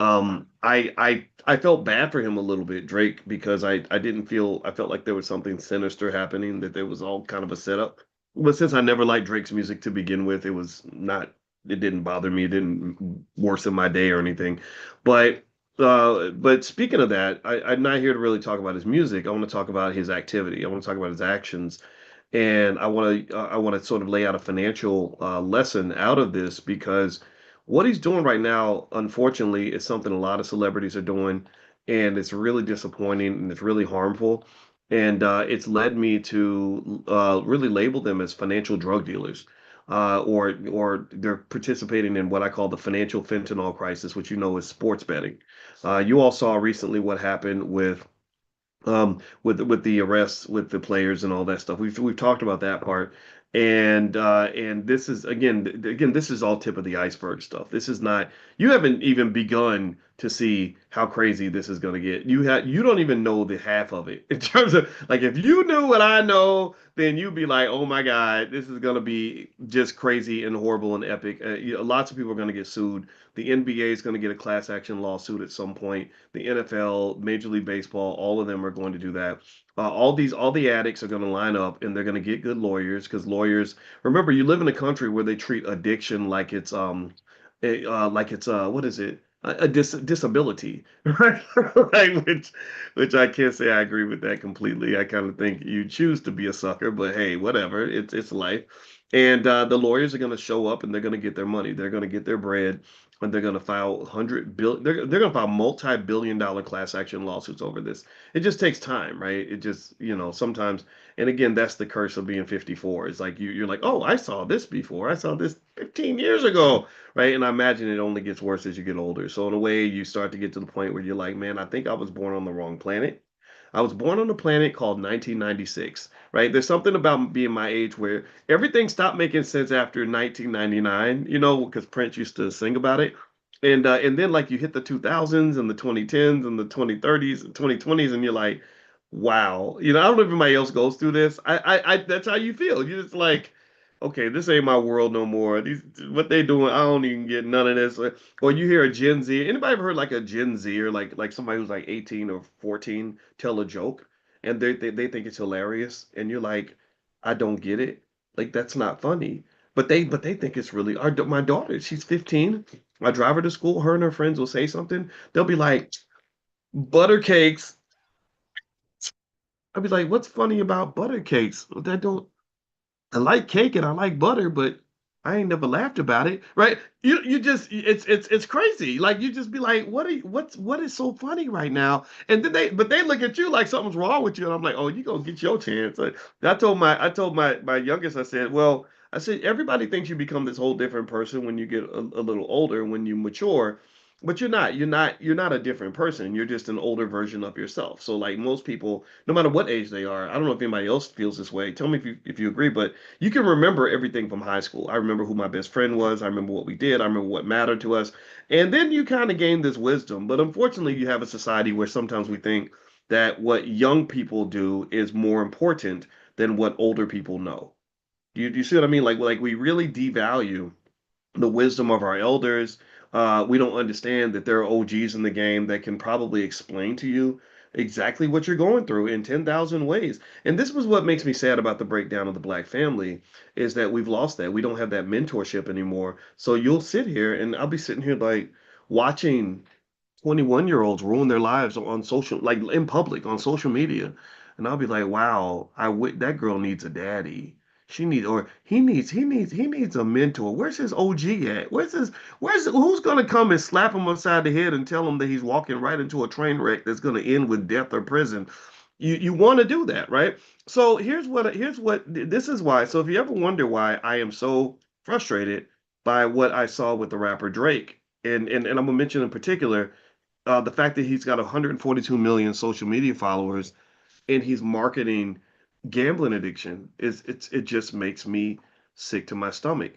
I felt bad for him a little bit, Drake, because I didn't feel I felt like there was something sinister happening, that there was all kind of a setup. But since I never liked Drake's music to begin with, it didn't bother me, it didn't worsen my day or anything. But but speaking of that, I'm not here to really talk about his music. I want to talk about his activity. I want to talk about his actions, and I want to sort of lay out a financial lesson out of this, because what he's doing right now, unfortunately, is something a lot of celebrities are doing, and it's really disappointing and it's really harmful. And it's led me to really label them as financial drug dealers, or they're participating in what I call the financial fentanyl crisis, which is sports betting. You all saw recently what happened with the arrests with the players and all that stuff. We've talked about that part. And this is again, this is all tip of the iceberg stuff. This is not, you haven't even begun to see how crazy this is going to get. You don't even know the half of it, in terms of, like, if you knew what I know, then you'd be like, oh my God, this is going to be just crazy and horrible and epic. Lots of people are going to get sued. The NBA is going to get a class action lawsuit at some point. The NFL, Major League Baseball, all of them are going to do that. All the addicts are going to line up, and they're going to get good lawyers, because lawyers, remember, you live in a country where they treat addiction like it's what is it? A disability, right? Right, which I can't say I agree with that completely. I kind of think you choose to be a sucker, but hey, whatever. It's life. And the lawyers are going to show up, and they're going to get their money. They're going to get their bread, and they're going to file 100 billion. They're going to file multi-billion-dollar class action lawsuits over this. It just takes time, right? It just, sometimes. And again, that's the curse of being 54. It's like you're like, oh, I saw this before. I saw this 15 years ago, right? And I imagine it only gets worse as you get older. So in a way, you start to get to the point where you're like, man, I think I was born on the wrong planet. I was born on a planet called 1996, right? There's something about being my age where everything stopped making sense after 1999, because Prince used to sing about it. And then, like, you hit the 2000s and the 2010s and the 2030s and 2020s, and you're like, wow. I don't know if anybody else goes through this. That's how you feel. You're just like, okay, this ain't my world no more. These, what they doing, I don't even get none of this. Or you hear a Gen Z. Anybody ever heard like a Gen Z, or like somebody who's like 18 or 14 tell a joke, and they think it's hilarious, and you're like, I don't get it. Like, that's not funny. But they think it's really, my daughter, she's 15. I drive her to school. Her and her friends will say something. They'll be like, butter cakes. I'll be like, what's funny about butter cakes? That don't I like cake and I like butter, but I ain't never laughed about it, right? You just, it's crazy. Like, you just be like, what is so funny right now? And then they look at you like something's wrong with you, and I'm like, oh, you gonna get your chance. I told my youngest, I said, well, I said, everybody thinks you become this whole different person when you get a little older, when you mature. But you're not. You're not a different person. You're just an older version of yourself. So, like, most people, no matter what age they are, I don't know if anybody else feels this way. Tell me if you agree, but you can remember everything from high school. I remember who my best friend was. I remember what we did. I remember what mattered to us. And then you kind of gain this wisdom. But unfortunately, you have a society where sometimes we think that what young people do is more important than what older people know. Do you see what I mean? Like we really devalue the wisdom of our elders. We don't understand that there are OGs in the game that can probably explain to you exactly what you're going through in 10,000 ways. And this was what makes me sad about the breakdown of the Black family, is that we've lost that. We don't have that mentorship anymore. So you'll sit here, and I'll be sitting here like watching 21-year-olds ruin their lives on social, like in public, on social media. And I'll be like, wow, that girl needs a daddy. She needs, or he needs a mentor. Where's his OG at? Who's gonna come and slap him upside the head and tell him that he's walking right into a train wreck that's gonna end with death or prison? You want to do that, right? So this is why. So if you ever wonder why I am so frustrated by what I saw with the rapper Drake, and I'm gonna mention in particular the fact that he's got 142 million social media followers, and he's marketing gambling addiction, it just makes me sick to my stomach.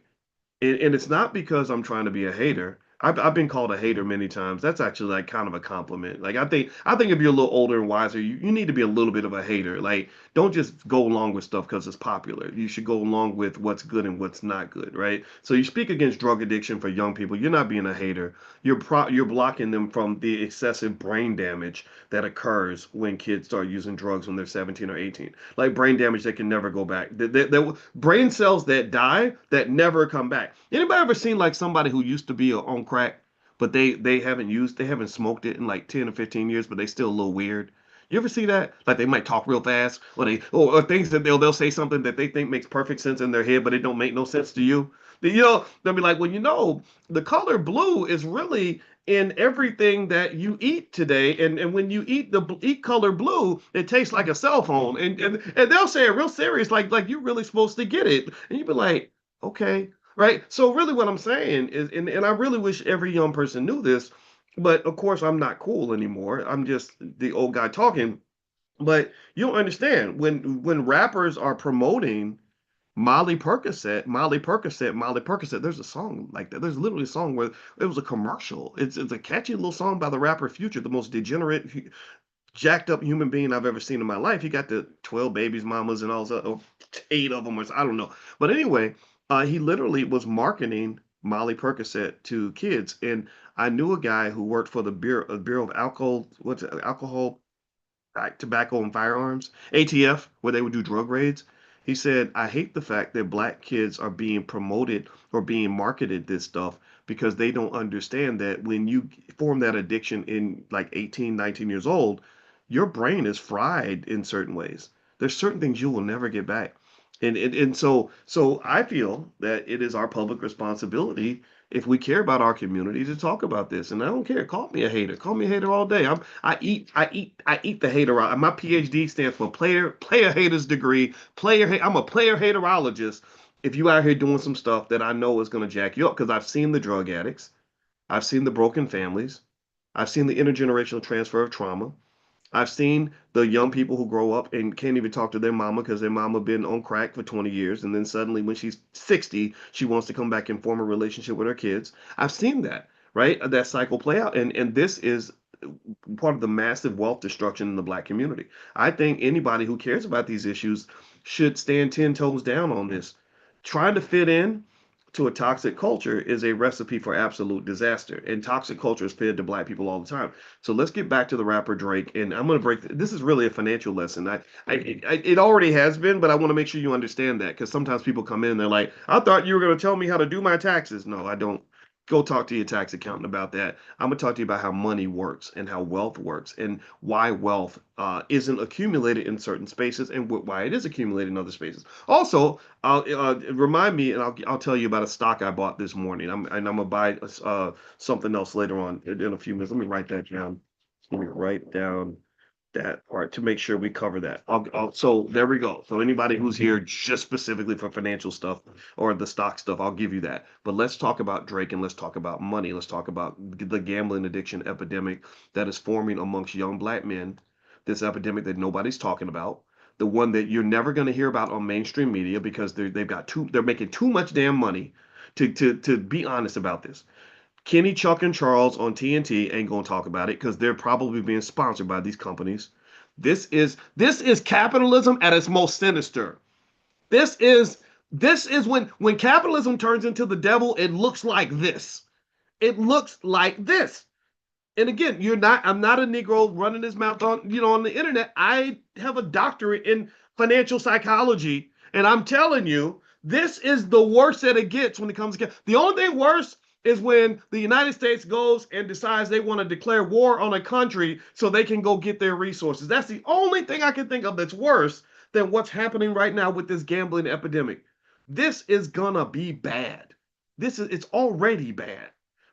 And it's not because I'm trying to be a hater. I've been called a hater many times. That's actually like kind of a compliment. Like I think if you're a little older and wiser, you need to be a little bit of a hater. Like don't just go along with stuff because it's popular. You should go along with what's good and what's not good, right? So you speak against drug addiction for young people. You're not being a hater. You're blocking them from the excessive brain damage that occurs when kids start using drugs when they're 17 or 18. Like brain damage that can never go back. Brain cells that die that never come back. Anybody ever seen like somebody who used to be on crack, but they haven't smoked it in like 10 or 15 years, but they still a little weird? You ever see that? Like they might talk real fast, or things that they'll say something that they think makes perfect sense in their head, but it don't make no sense to you. They'll be like, well, the color blue is really in everything that you eat today, and when you eat color blue, it tastes like a cell phone, and they'll say it real serious, like you're really supposed to get it, and you'd be like, okay, right? So really, what I'm saying is, and I really wish every young person knew this, but of course, I'm not cool anymore. I'm just the old guy talking. But you don't understand when rappers are promoting Molly Percocet, Molly Percocet, Molly Percocet. There's a song like that. There's literally a song where it was a commercial. It's a catchy little song by the rapper Future, the most degenerate, jacked up human being I've ever seen in my life. He got the 12 babies, mamas, and all that, or eight of them, or I don't know. But anyway, he literally was marketing Molly Percocet to kids. And I knew a guy who worked for the Bureau of Alcohol, alcohol, tobacco and firearms, ATF, where they would do drug raids. He said, I hate the fact that black kids are being promoted or being marketed this stuff because they don't understand that when you form that addiction in like 18, 19 years old, your brain is fried in certain ways. There's certain things you will never get back. And so I feel that it is our public responsibility if we care about our community to talk about this. And I don't care. Call me a hater. Call me a hater all day. I eat the hater out. My PhD stands for player haters degree. I'm a player haterologist. If you out here doing some stuff that I know is gonna jack you up, because I've seen the drug addicts, I've seen the broken families, I've seen the intergenerational transfer of trauma. I've seen the young people who grow up and can't even talk to their mama because their mama been on crack for 20 years, and then suddenly when she's 60, she wants to come back and form a relationship with her kids. I've seen that, right? That cycle play out, and this is part of the massive wealth destruction in the black community. I think anybody who cares about these issues should stand 10 toes down on this. Trying to fit in to a toxic culture is a recipe for absolute disaster. And toxic culture is fed to black people all the time. So let's get back to the rapper Drake. And I'm going to break. This is really a financial lesson. It already has been, but I want to make sure you understand that because sometimes people come in and they're like, I thought you were going to tell me how to do my taxes. No, I don't. Go talk to your tax accountant about that. I'm going to talk to you about how money works and how wealth works and why wealth isn't accumulated in certain spaces and why it is accumulated in other spaces. Also, remind me, and I'll tell you about a stock I bought this morning. I'm gonna buy something else later on in a few minutes. Let me write that down. Let me write down that part to make sure we cover that. So there we go. So anybody who's here just specifically for financial stuff or the stock stuff, I'll give you that. But let's talk about Drake and let's talk about money. Let's talk about the gambling addiction epidemic that is forming amongst young black men. This epidemic that nobody's talking about. The one that you're never going to hear about on mainstream media because they're making too much damn money to be honest about this. Kenny, Chuck, and Charles on TNT ain't gonna talk about it because they're probably being sponsored by these companies. This is capitalism at its most sinister. This is this is when capitalism turns into the devil, it looks like this. It looks like this. And again, I'm not a Negro running his mouth on the internet. I have a doctorate in financial psychology, and I'm telling you, this is the worst that it gets when it comes to the only thing worse is when the United States goes and decides they want to declare war on a country so they can go get their resources. That's the only thing I can think of that's worse than what's happening right now with this gambling epidemic. This is gonna be bad. It's already bad.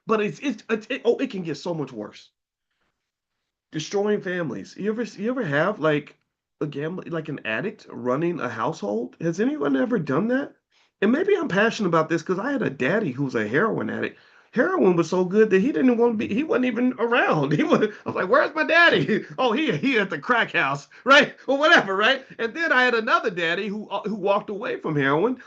But it can get so much worse. Destroying families. You ever have like a gambler, like an addict running a household? Has anyone ever done that? And maybe I'm passionate about this because I had a daddy who was a heroin addict. Heroin was so good that he didn't want to be. He wasn't even around. I was like, "Where's my daddy?" Oh, he at the crack house, right, or whatever, right? And then I had another daddy who walked away from heroin.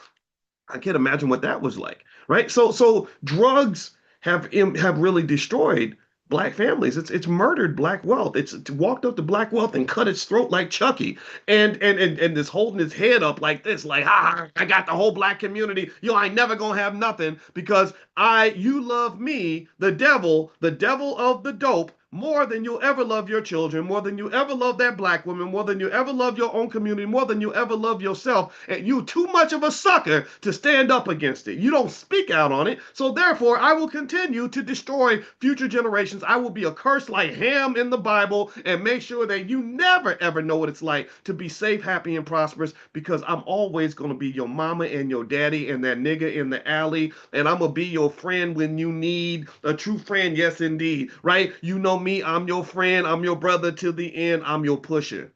I can't imagine what that was like, right? So drugs have really destroyed black families. It's murdered black wealth. It's walked up to black wealth and cut its throat like Chucky, and is holding his head up like this, like ha, I got the whole black community. Yo, I ain't never gonna have nothing because you love me, the devil of the dope, more than you'll ever love your children, more than you ever love that black woman, more than you ever love your own community, more than you ever love yourself. And you too much of a sucker to stand up against it. You don't speak out on it. So therefore, I will continue to destroy future generations. I will be a curse like Ham in the Bible and make sure that you never ever know what it's like to be safe, happy, and prosperous because I'm always going to be your mama and your daddy and that nigga in the alley. And I'm going to be your friend when you need a true friend. Yes, indeed. Right? You know me. I'm your friend. I'm your brother till the end. I'm your pusher.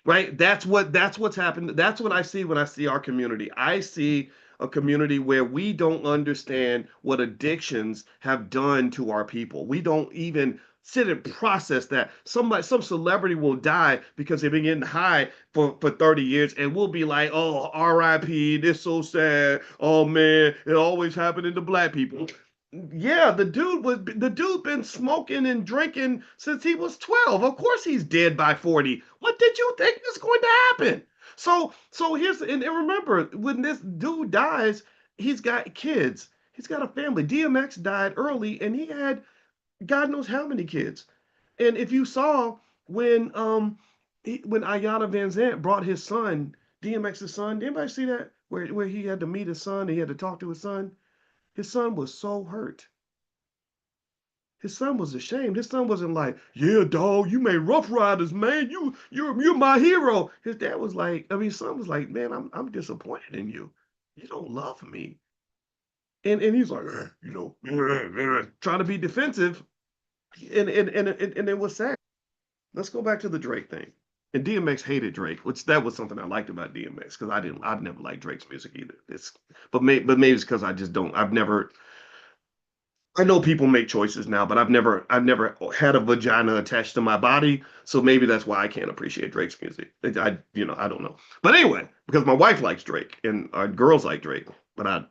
Right? That's what's happened. That's what I see when I see our community. I see a community where we don't understand what addictions have done to our people. We don't even sit and process that. Some celebrity will die because they've been getting high for 30 years and we'll be like, oh, RIP, this so sad. Oh man, it always happened to black people. Yeah, the dude been smoking and drinking since he was 12. Of course he's dead by 40. What did you think was going to happen? So here's and remember when this dude dies, he's got kids. He's got a family. DMX died early and he had God knows how many kids. And if you saw when Ayana Van Zant brought his son, DMX's son, did anybody see that? Where he had to meet his son, he had to talk to his son was so hurt. His son was ashamed. His son wasn't like, "Yeah, dog, you made Rough Riders, man. You're my hero." His dad was like, I mean, his son was like, "Man, I'm disappointed in you. You don't love me." And he's like, trying to be defensive, and it was sad. Let's go back to the Drake thing. And DMX hated Drake, which that was something I liked about DMX because I'd never liked Drake's music either. But maybe it's because I just don't. I've never I know people make choices now, but I've never had a vagina attached to my body, so maybe that's why I can't appreciate Drake's music. I don't know. But anyway, because my wife likes Drake and our girls like Drake, but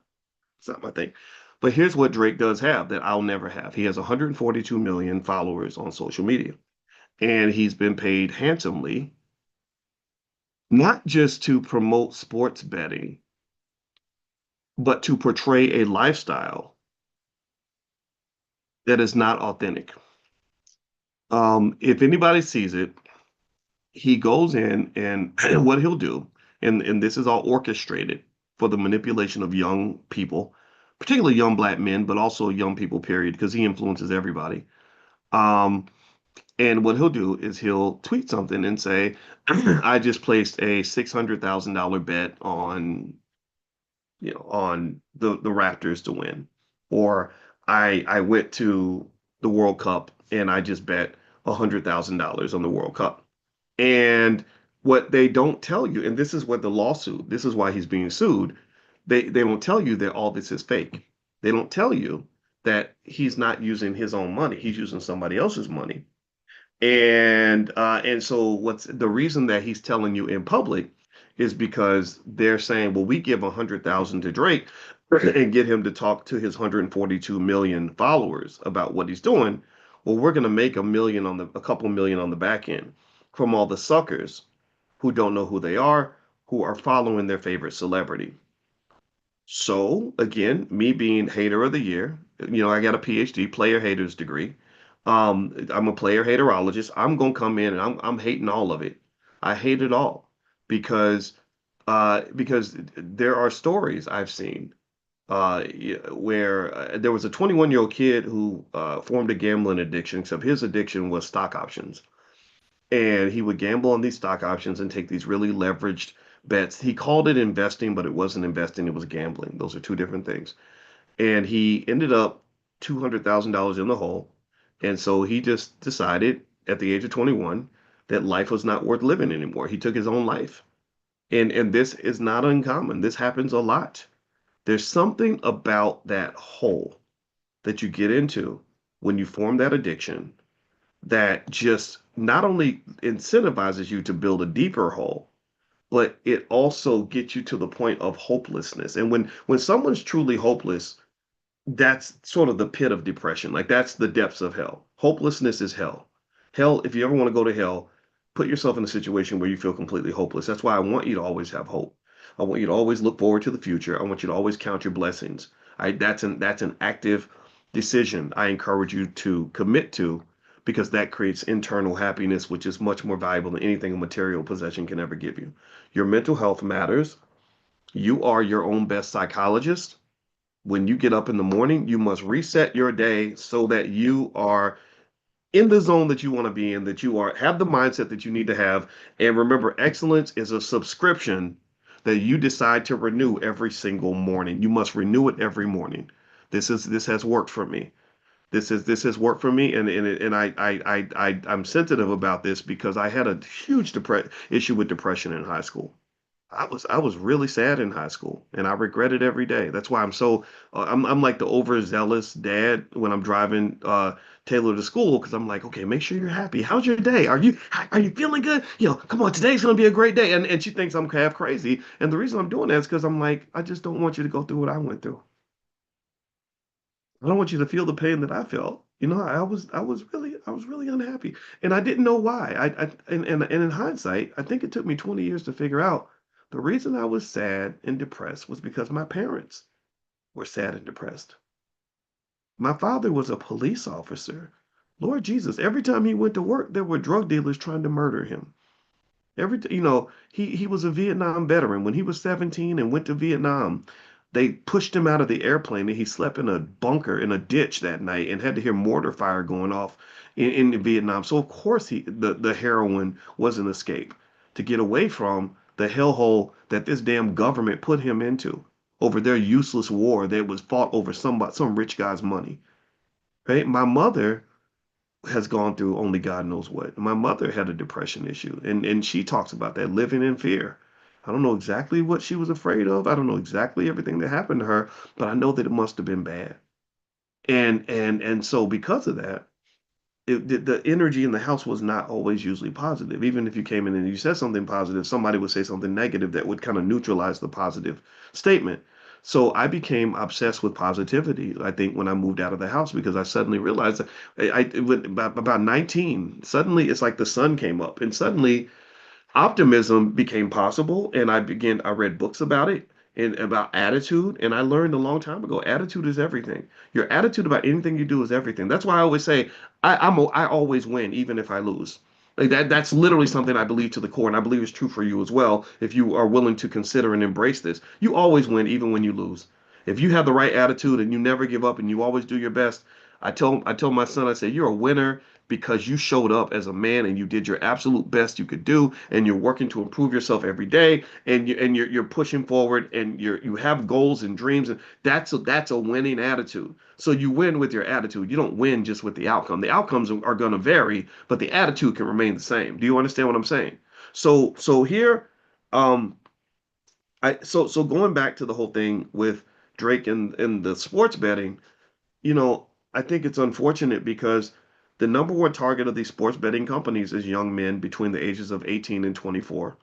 it's not my thing. But here's what Drake does have that I'll never have. He has 142 million followers on social media, and he's been paid handsomely, not just to promote sports betting, but to portray a lifestyle that is not authentic. If anybody sees it, he goes in and what he'll do, and this is all orchestrated for the manipulation of young people, particularly young black men, but also young people, period, because he influences everybody. Um, and what he'll do is he'll tweet something and say, I just placed a $600,000 bet on the Raptors to win. Or I went to the World Cup and I just bet $100,000 on the World Cup. And what they don't tell you, and this is what the lawsuit, this is why he's being sued, they don't tell you that all this is fake. They don't tell you that he's not using his own money, he's using somebody else's money. And so what's the reason that he's telling you in public is because they're saying, well, we give 100,000 to Drake and get him to talk to his 142 million followers about what he's doing. Well, we're going to make a couple million on the back end from all the suckers who don't know who they are, who are following their favorite celebrity. So again, me being hater of the year, I got a PhD, player haters degree. I'm a player haterologist. I'm gonna come in and I'm hating all of it. I hate it all because because there are stories I've seen where there was a 21-year-old kid who formed a gambling addiction, except his addiction was stock options. And he would gamble on these stock options and take these really leveraged bets. He called it investing, but it wasn't investing, it was gambling. Those are two different things. And he ended up $200,000 in the hole. And so he just decided at the age of 21 that life was not worth living anymore. He took his own life. And this is not uncommon. This happens a lot. There's something about that hole that you get into when you form that addiction that just not only incentivizes you to build a deeper hole, but it also gets you to the point of hopelessness. And when someone's truly hopeless, that's sort of the pit of depression. Like that's the depths of hell. Hopelessness is hell. Hell, if you ever want to go to hell, put yourself in a situation where you feel completely hopeless. That's why I want you to always have hope. I want you to always look forward to the future. I want you to always count your blessings. That's an active decision I encourage you to commit to because that creates internal happiness, which is much more valuable than anything a material possession can ever give you. Your mental health matters. You are your own best psychologist. When you get up in the morning, you must reset your day so that you are in the zone that you want to be in, that you are have the mindset that you need to have. And remember, excellence is a subscription that you decide to renew every single morning. You must renew it every morning. This has worked for me. This has worked for me, and I'm sensitive about this because I had a huge issue with depression in high school. I was really sad in high school, and I regret it every day. That's why I'm like the overzealous dad when I'm driving Taylor to school because I'm like, okay, make sure you're happy. How's your day? Are you feeling good? Come on, today's gonna be a great day. And she thinks I'm half crazy, and the reason I'm doing that is because I'm like, I just don't want you to go through what I went through. I don't want you to feel the pain that I felt. I was really unhappy, and I didn't know why. And in hindsight, I think it took me 20 years to figure out the reason I was sad and depressed was because my parents were sad and depressed. My father was a police officer. Lord Jesus, every time he went to work, there were drug dealers trying to murder him. He was a Vietnam veteran. When he was 17 and went to Vietnam, they pushed him out of the airplane and he slept in a bunker in a ditch that night and had to hear mortar fire going off in Vietnam. So of course the heroin was an escape to get away from the hellhole that this damn government put him into over their useless war that was fought over some rich guy's money. Right? My mother has gone through only God knows what. My mother had a depression issue, and she talks about that living in fear. I don't know exactly what she was afraid of. I don't know exactly everything that happened to her, but I know that it must have been bad. And so because of that, the energy in the house was not always usually positive. Even if you came in and you said something positive, somebody would say something negative that would kind of neutralize the positive statement. So I became obsessed with positivity, I think, when I moved out of the house because I suddenly realized that about 19, suddenly it's like the sun came up and suddenly optimism became possible, and I read books about it and about attitude, and I learned a long time ago attitude is everything. Your attitude about anything you do is everything. That's why I always say I always win even if I lose. Like that's literally something I believe to the core, and I believe it's true for you as well if you are willing to consider and embrace this. You always win even when you lose. If you have the right attitude and you never give up and you always do your best, I tell my son, I say you're a winner because you showed up as a man and you did your absolute best you could do, and you're working to improve yourself every day, and you're pushing forward, and you have goals and dreams, and that's a winning attitude. So you win with your attitude. You don't win just with the outcome. The outcomes are going to vary, but the attitude can remain the same. Do you understand what I'm saying? So here, um, so going back to the whole thing with Drake and the sports betting, you know, I think it's unfortunate because the number one target of these sports betting companies is young men between the ages of 18 and 24.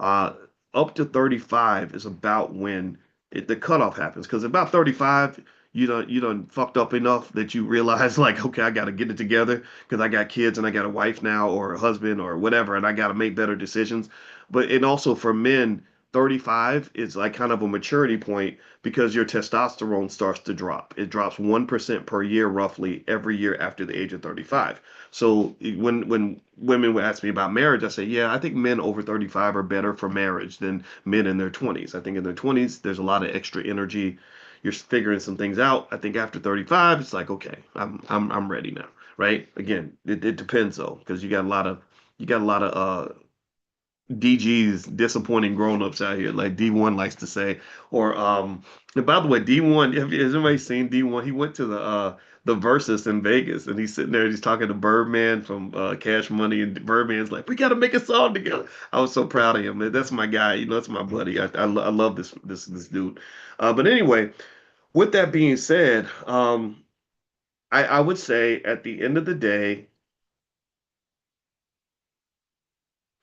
Uh, Up to 35 is about when the cutoff happens. Because about 35, you done fucked up enough that you realize like, okay, I got to get it together because I got kids and I got a wife now or a husband or whatever, and I got to make better decisions. But and also for men, 35 is like kind of a maturity point because your testosterone starts to drop. It drops 1% per year roughly every year after the age of 35. So when women would ask me about marriage, I say, yeah, I think men over 35 are better for marriage than men in their 20s. I think in their 20s, there's a lot of extra energy. You're figuring some things out. I think after 35, it's like, okay, I'm ready now, right? Again, it depends though, because you got a lot of DG's disappointing grown-ups out here, like D1 likes to say. Or and by the way, D1, has anybody seen D1? He went to the Versus in Vegas and he's sitting there, he's talking to Birdman from Cash Money, and Birdman's like, we gotta make a song together. I was so proud of him. Man. That's my guy, that's my buddy. I love this dude. But anyway, with that being said, I would say at the end of the day,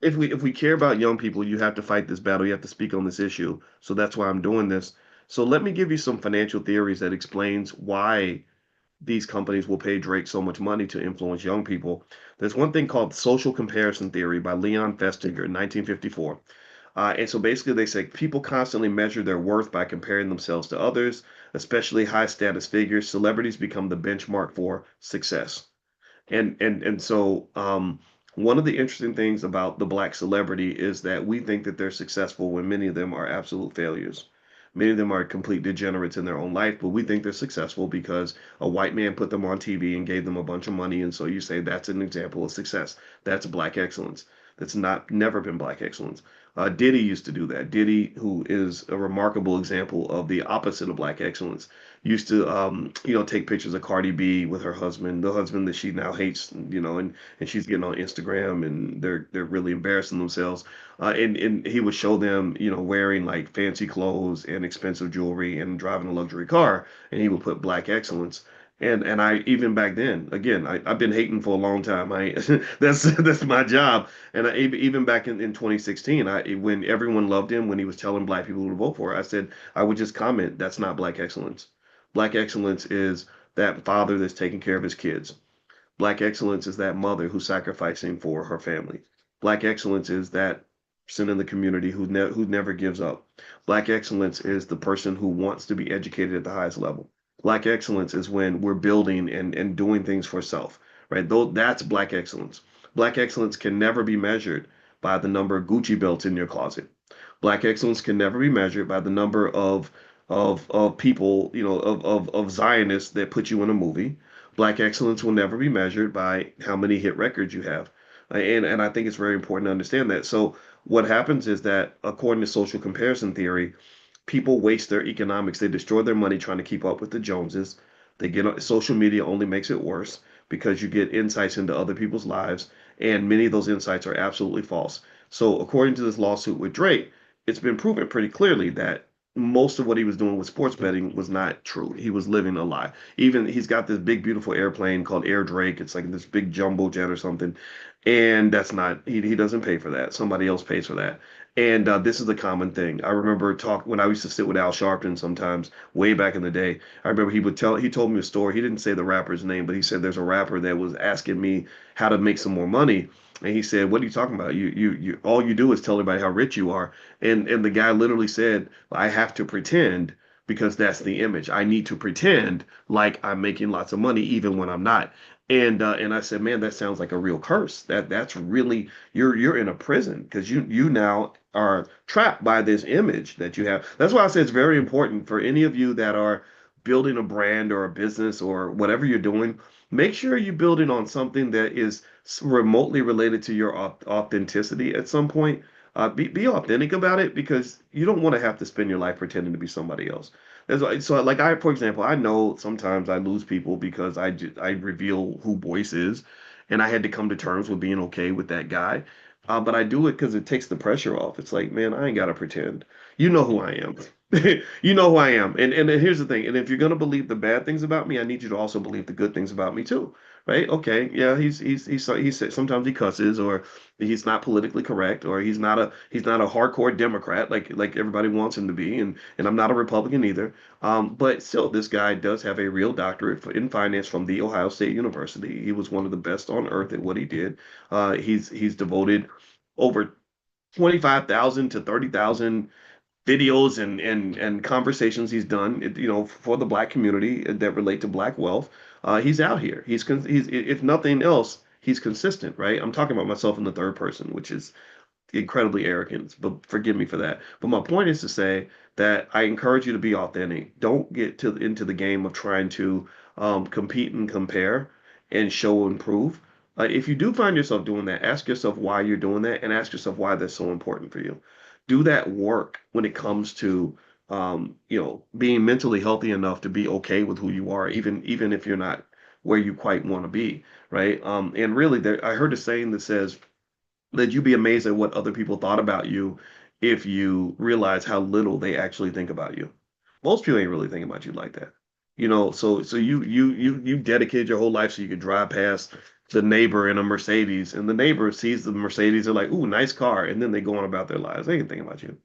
if we care about young people, you have to fight this battle. You have to speak on this issue. So that's why I'm doing this. So let me give you some financial theories that explains why these companies will pay Drake so much money to influence young people. There's one thing called social comparison theory by Leon Festinger in 1954. And so basically, they say people constantly measure their worth by comparing themselves to others, especially high status figures. Celebrities become the benchmark for success. And so one of the interesting things about the black celebrity is that we think that they're successful when many of them are absolute failures. Many of them are complete degenerates in their own life, but we think they're successful because a white man put them on TV and gave them a bunch of money. And so you say that's an example of success. That's black excellence. That's not never been black excellence. Diddy used to do that. Diddy, who is a remarkable example of the opposite of black excellence, used to take pictures of Cardi B with her husband, the husband that she now hates, and she's getting on Instagram and they're really embarrassing themselves. And he would show them, wearing like fancy clothes and expensive jewelry and driving a luxury car, and he would put black excellence. And I even back then, again, I've been hating for a long time. I that's my job. And even back in 2016, when everyone loved him, when he was telling black people who to vote for, I said I would just comment, that's not black excellence. Black excellence is that father that's taking care of his kids. Black excellence is that mother who's sacrificing for her family. Black excellence is that person in the community who never gives up. Black excellence is the person who wants to be educated at the highest level. Black excellence is when we're building and doing things for self, right? Though that's black excellence. Black excellence can never be measured by the number of Gucci belts in your closet. Black excellence can never be measured by the number of people, of Zionists that put you in a movie. Black excellence will never be measured by how many hit records you have. And I think it's very important to understand that. So what happens is that according to social comparison theory, people waste their economics. They destroy their money trying to keep up with the Joneses. They get social media only makes it worse because you get insights into other people's lives, and many of those insights are absolutely false. So according to this lawsuit with Drake, it's been proven pretty clearly that most of what he was doing with sports betting was not true. He was living a lie. Even he's got this big, beautiful airplane called Air Drake. It's like this big jumbo jet or something. And that's not, he doesn't pay for that. Somebody else pays for that. And this is a common thing. I remember when I used to sit with Al Sharpton sometimes way back in the day. I remember he told me a story. He didn't say the rapper's name, but he said there's a rapper that was asking me how to make some more money. And he said, "What are you talking about? All you do is tell everybody how rich you are." And the guy literally said, "I have to pretend because that's the image. I need to pretend like I'm making lots of money even when I'm not." And I said, "Man, that sounds like a real curse. That's really you're in a prison because you now are trapped by this image that you have." That's why I say it's very important for any of you that are building a brand or a business or whatever you're doing. Make sure you're building on something that is remotely related to your authenticity at some point. Be authentic about it because you don't want to have to spend your life pretending to be somebody else. So like for example, I know sometimes I lose people because I reveal who Boyce is, and I had to come to terms with being okay with that guy. But I do it because it takes the pressure off. It's like, man, I ain't gotta pretend. You know who I am. You know who I am. And here's the thing. And if you're gonna believe the bad things about me, I need you to also believe the good things about me too. Right? Okay. Yeah. He's sometimes he cusses or he's not politically correct or he's not a hardcore Democrat like everybody wants him to be. And I'm not a Republican either. But still, this guy does have a real doctorate in finance from the Ohio State University. He was one of the best on earth at what he did. He's devoted over 25,000 to 30,000 videos and conversations he's done, for the black community that relate to black wealth. He's out here. He's if nothing else, he's consistent, right? I'm talking about myself in the third person, which is incredibly arrogant, but forgive me for that. But my point is to say that I encourage you to be authentic. Don't get into the game of trying to compete and compare and show and prove. If you do find yourself doing that, ask yourself why you're doing that and ask yourself why that's so important for you. Do that work when it comes to being mentally healthy enough to be okay with who you are, even if you're not where you quite want to be, right? And really, I heard a saying that says that you'd be amazed at what other people thought about you if you realize how little they actually think about you. Most people ain't really thinking about you like that. So you dedicated your whole life so you could drive past the neighbor in a Mercedes, and the neighbor sees the Mercedes, they're like, "Ooh, nice car," and then they go on about their lives. They ain't thinking about you,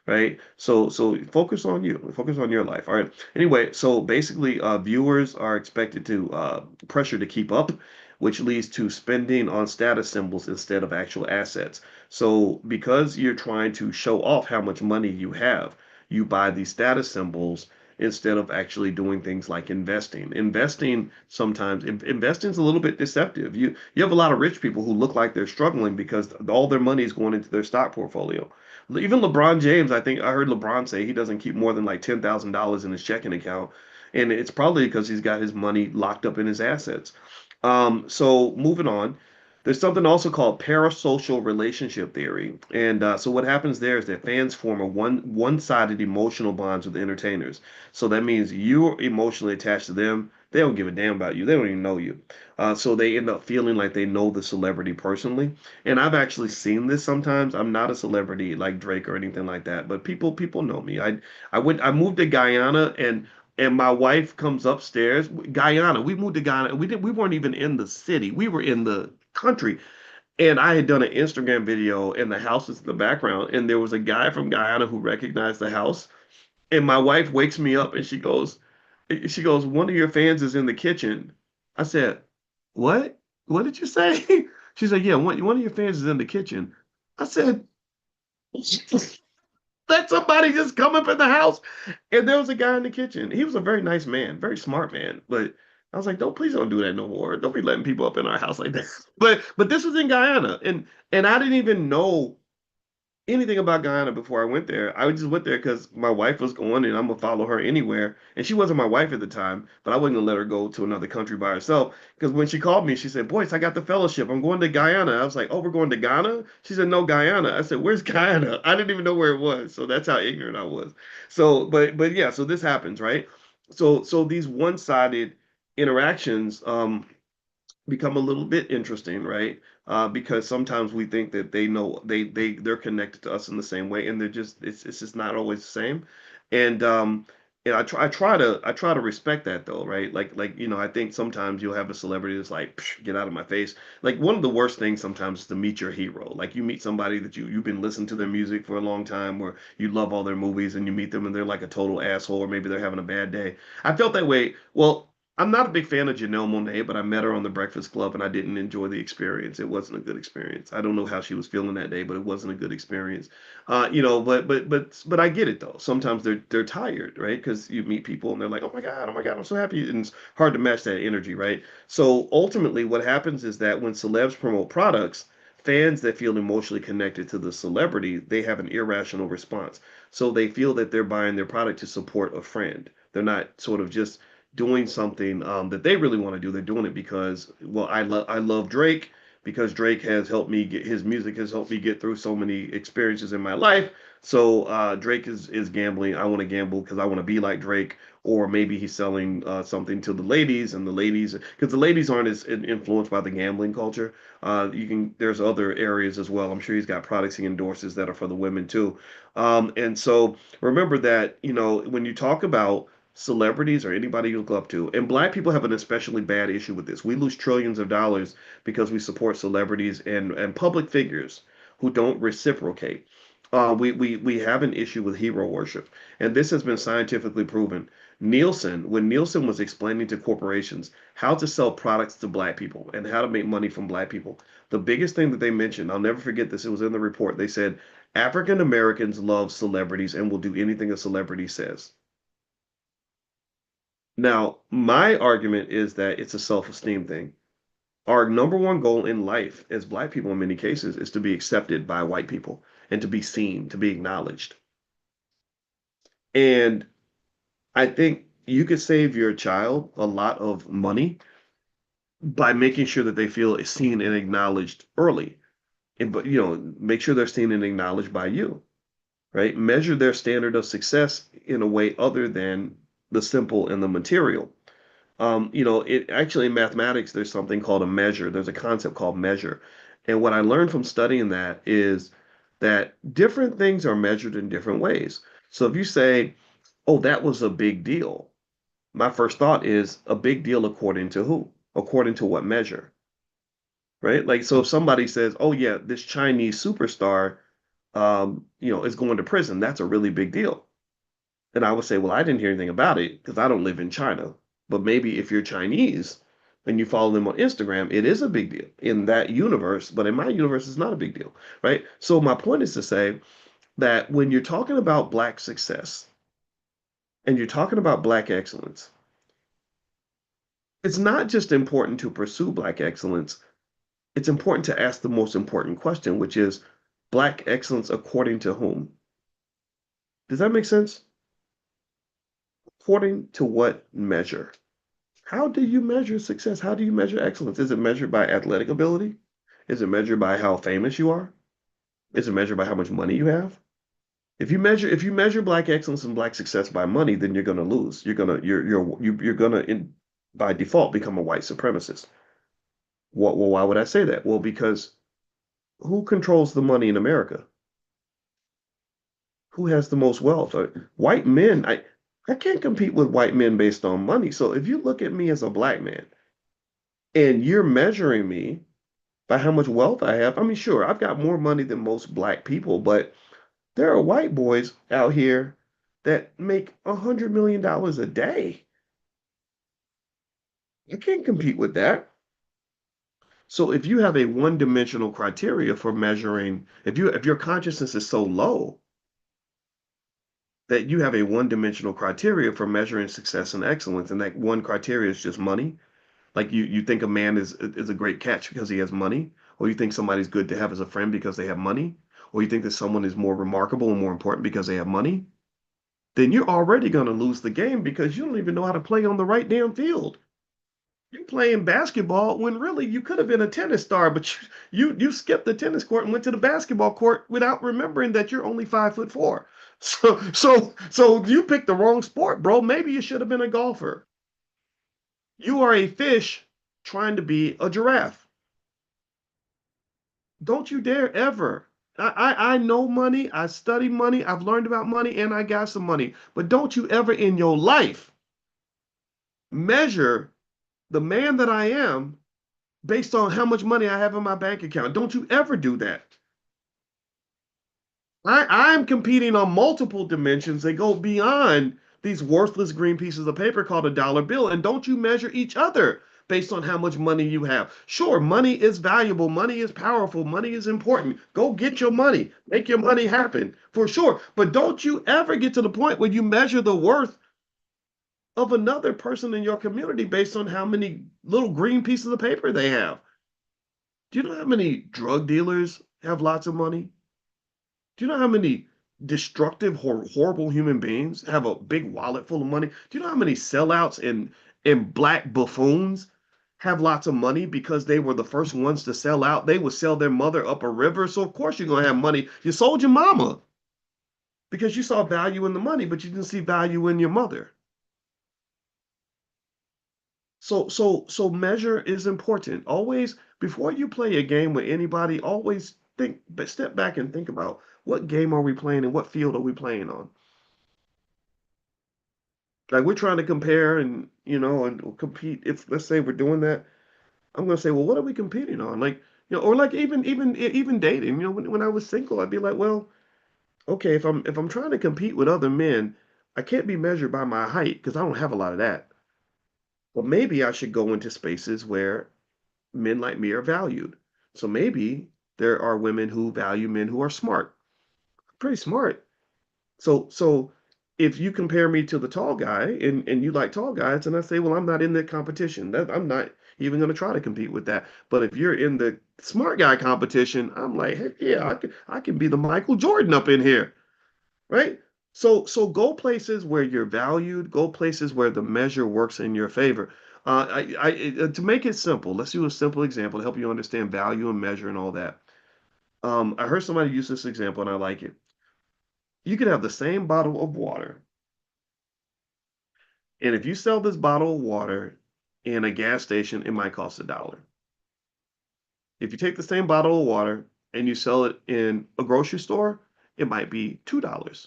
right? So focus on you, focus on your life. All right. Anyway, so basically, viewers are expected to pressure to keep up, which leads to spending on status symbols instead of actual assets. So because you're trying to show off how much money you have, you buy these status symbols instead of actually doing things like investing. Investing sometimes investing is a little bit deceptive. You have a lot of rich people who look like they're struggling because all their money is going into their stock portfolio. Even LeBron James, I think I heard LeBron say he doesn't keep more than like $10,000 in his checking account, and it's probably because he's got his money locked up in his assets. So moving on, there's something also called parasocial relationship theory, and so what happens there is that fans form a one-sided emotional bonds with entertainers. So that means you're emotionally attached to them. They don't give a damn about you. They don't even know you. So they end up feeling like they know the celebrity personally. And I've actually seen this sometimes. I'm not a celebrity like Drake or anything like that, but people know me. I moved to Guyana and my wife comes upstairs. Guyana, we moved to Guyana. We weren't even in the city. We were in the country. And I had done an Instagram video and the house was in the background and there was a guy from Guyana who recognized the house. And my wife wakes me up and she goes, one of your fans is in the kitchen. I said, what? What did you say? She's like, yeah, one of your fans is in the kitchen. I said, let somebody just come up in the house. And there was a guy in the kitchen. He was a very nice man, very smart man. But I was like, please don't do that no more. Don't be letting people up in our house like that. But this was in Guyana. And I didn't even know anything about Guyana before I went there. I just went there because my wife was going and I'm gonna follow her anywhere. And she wasn't my wife at the time, but I wasn't gonna let her go to another country by herself. Because when she called me, she said, Boyce, I got the fellowship. I'm going to Guyana. I was like, oh, we're going to Ghana? She said, no, Guyana. I said, where's Guyana? I didn't even know where it was. So that's how ignorant I was. So, but yeah, so this happens, right? So these one-sided interactions, become a little bit interesting, right? Because sometimes we think that they know they're connected to us in the same way, and they're just it's just not always the same. And I try to respect that though, right? Like I think sometimes you'll have a celebrity that's like, "Psh, get out of my face." Like one of the worst things sometimes is to meet your hero. Like you meet somebody that you've been listening to their music for a long time, or you love all their movies, and you meet them and they're like a total asshole, or maybe they're having a bad day. I felt that way. Well, I'm not a big fan of Janelle Monáe, but I met her on the Breakfast Club and I didn't enjoy the experience. It wasn't a good experience. I don't know how she was feeling that day, but it wasn't a good experience. But I get it though. Sometimes they're tired, right? Because you meet people and they're like, oh my God, I'm so happy, and it's hard to match that energy, right? So ultimately, what happens is that when celebs promote products, fans that feel emotionally connected to the celebrity, they have an irrational response. So they feel that they're buying their product to support a friend. They're not sort of just doing something that they really want to do. They're doing it because, well, I love Drake because Drake has helped me get his music has helped me get through so many experiences in my life. So Drake is gambling. I want to gamble because I want to be like Drake. Or maybe he's selling something to the ladies, and the ladies, because the ladies aren't as influenced by the gambling culture. There's other areas as well. I'm sure he's got products he endorses that are for the women too. And so remember that, when you talk about celebrities or anybody you look up to. And black people have an especially bad issue with this. We lose trillions of dollars because we support celebrities and public figures who don't reciprocate. We have an issue with hero worship, and this has been scientifically proven. When Nielsen was explaining to corporations how to sell products to black people and how to make money from black people, the biggest thing that they mentioned, I'll never forget this, it was in the report. They said African Americans love celebrities and will do anything a celebrity says. Now, my argument is that it's a self-esteem thing. Our number one goal in life as black people in many cases is to be accepted by white people and to be seen, to be acknowledged. And I think you could save your child a lot of money by making sure that they feel seen and acknowledged early. But make sure they're seen and acknowledged by you, right? Measure their standard of success in a way other than the simple and the material. It actually in mathematics, there's something called a measure. There's a concept called measure. And what I learned from studying that is that different things are measured in different ways. So if you say, oh, that was a big deal, my first thought is a big deal according to who? According to what measure, right? Like, so if somebody says, oh, yeah, this Chinese superstar is going to prison. That's a really big deal. And I would say, well, I didn't hear anything about it because I don't live in China. But maybe if you're Chinese and you follow them on Instagram, it is a big deal in that universe. But in my universe, it's not a big deal, right? So my point is to say that when you're talking about Black success and you're talking about Black excellence, it's not just important to pursue Black excellence. It's important to ask the most important question, which is Black excellence according to whom? Does that make sense? According to what measure? How do you measure success? How do you measure excellence? Is it measured by athletic ability? Is it measured by how famous you are? Is it measured by how much money you have? If you measure Black excellence and Black success by money, then you're gonna lose. You're gonna by default become a white supremacist. Well, why would I say that? Well, because who controls the money in America? Who has the most wealth? White men. I can't compete with white men based on money. So if you look at me as a Black man and you're measuring me by how much wealth I have, I mean, sure, I've got more money than most Black people, but there are white boys out here that make $100 million a day. I can't compete with that. So if you have a one-dimensional criteria for measuring, if your consciousness is so low that you have a one-dimensional criteria for measuring success and excellence, and that one criteria is just money, like you think a man is a great catch because he has money, or you think somebody's good to have as a friend because they have money, or you think that someone is more remarkable and more important because they have money, then you're already going to lose the game because you don't even know how to play on the right damn field. You're playing basketball when really you could have been a tennis star, but you skipped the tennis court and went to the basketball court without remembering that you're only 5'4". So you picked the wrong sport, bro. Maybe you should have been a golfer. You are a fish trying to be a giraffe. Don't you dare ever. I know money. I study money. I've learned about money and I got some money. But don't you ever in your life measure the man that I am based on how much money I have in my bank account. Don't you ever do that. I'm competing on multiple dimensions. They go beyond these worthless green pieces of paper called a dollar bill. And don't you measure each other based on how much money you have. Sure, money is valuable. Money is powerful. Money is important. Go get your money. Make your money happen for sure. But don't you ever get to the point where you measure the worth of another person in your community based on how many little green pieces of paper they have. Do you know how many drug dealers have lots of money? Do you know how many destructive, horrible human beings have a big wallet full of money? Do you know how many sellouts and black buffoons have lots of money because they were the first ones to sell out? They would sell their mother up a river. So of course you're gonna have money. You sold your mama because you saw value in the money, but you didn't see value in your mother. So measure is important. Always before you play a game with anybody, always think, but step back and think about what game are we playing and what field are we playing on. Like we're trying to compare and compete. If let's say we're doing that, I'm gonna say, well, what are we competing on? Like, or like even dating. When I was single, I'd be like, well, okay, if I'm trying to compete with other men, I can't be measured by my height because I don't have a lot of that. Well, maybe I should go into spaces where men like me are valued. So maybe there are women who value men who are smart, pretty smart. So if you compare me to the tall guy and you like tall guys, and I say, well, I'm not in that competition. I'm not even going to try to compete with that. But if you're in the smart guy competition, I'm like, heck yeah, I can be the Michael Jordan up in here, right? So go places where you're valued. Go places where the measure works in your favor. To make it simple, let's do a simple example to help you understand value and measure and all that. I heard somebody use this example and I like it. You could have the same bottle of water, and if you sell this bottle of water in a gas station, it might cost $1. If you take the same bottle of water and you sell it in a grocery store, it might be $2.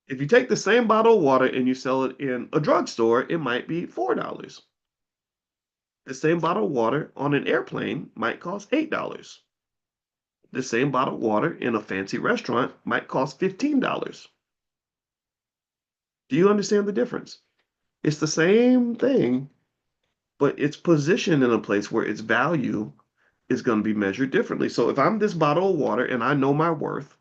If you take the same bottle of water and you sell it in a drugstore, it might be $4. The same bottle of water on an airplane might cost $8. the same bottle of water in a fancy restaurant might cost $15. Do you understand the difference? It's the same thing, but it's positioned in a place where its value is going to be measured differently. So if I'm this bottle of water and I know my worth,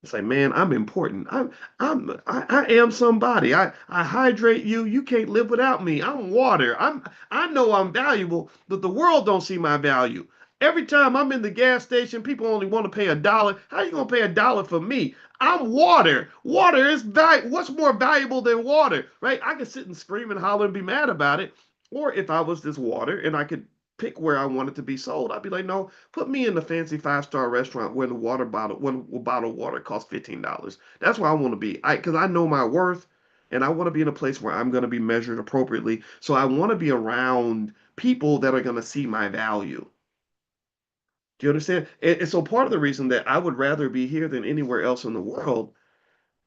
it's like, man, I'm important. I am somebody. I hydrate you. You can't live without me. I'm water. I know I'm valuable, but the world don't see my value. Every time I'm in the gas station, people only want to pay $1. How you gonna pay $1 for me? I'm water. Water is what's more valuable than water, right? I could sit and scream and holler and be mad about it. Or if I was this water and I could pick where I want it to be sold, I'd be like, no, put me in the fancy five-star restaurant where the water bottle, one bottle of water costs $15. That's where I want to be. Because I know my worth, and I want to be in a place where I'm going to be measured appropriately. So I want to be around people that are going to see my value. Do you understand? And so part of the reason that I would rather be here than anywhere else in the world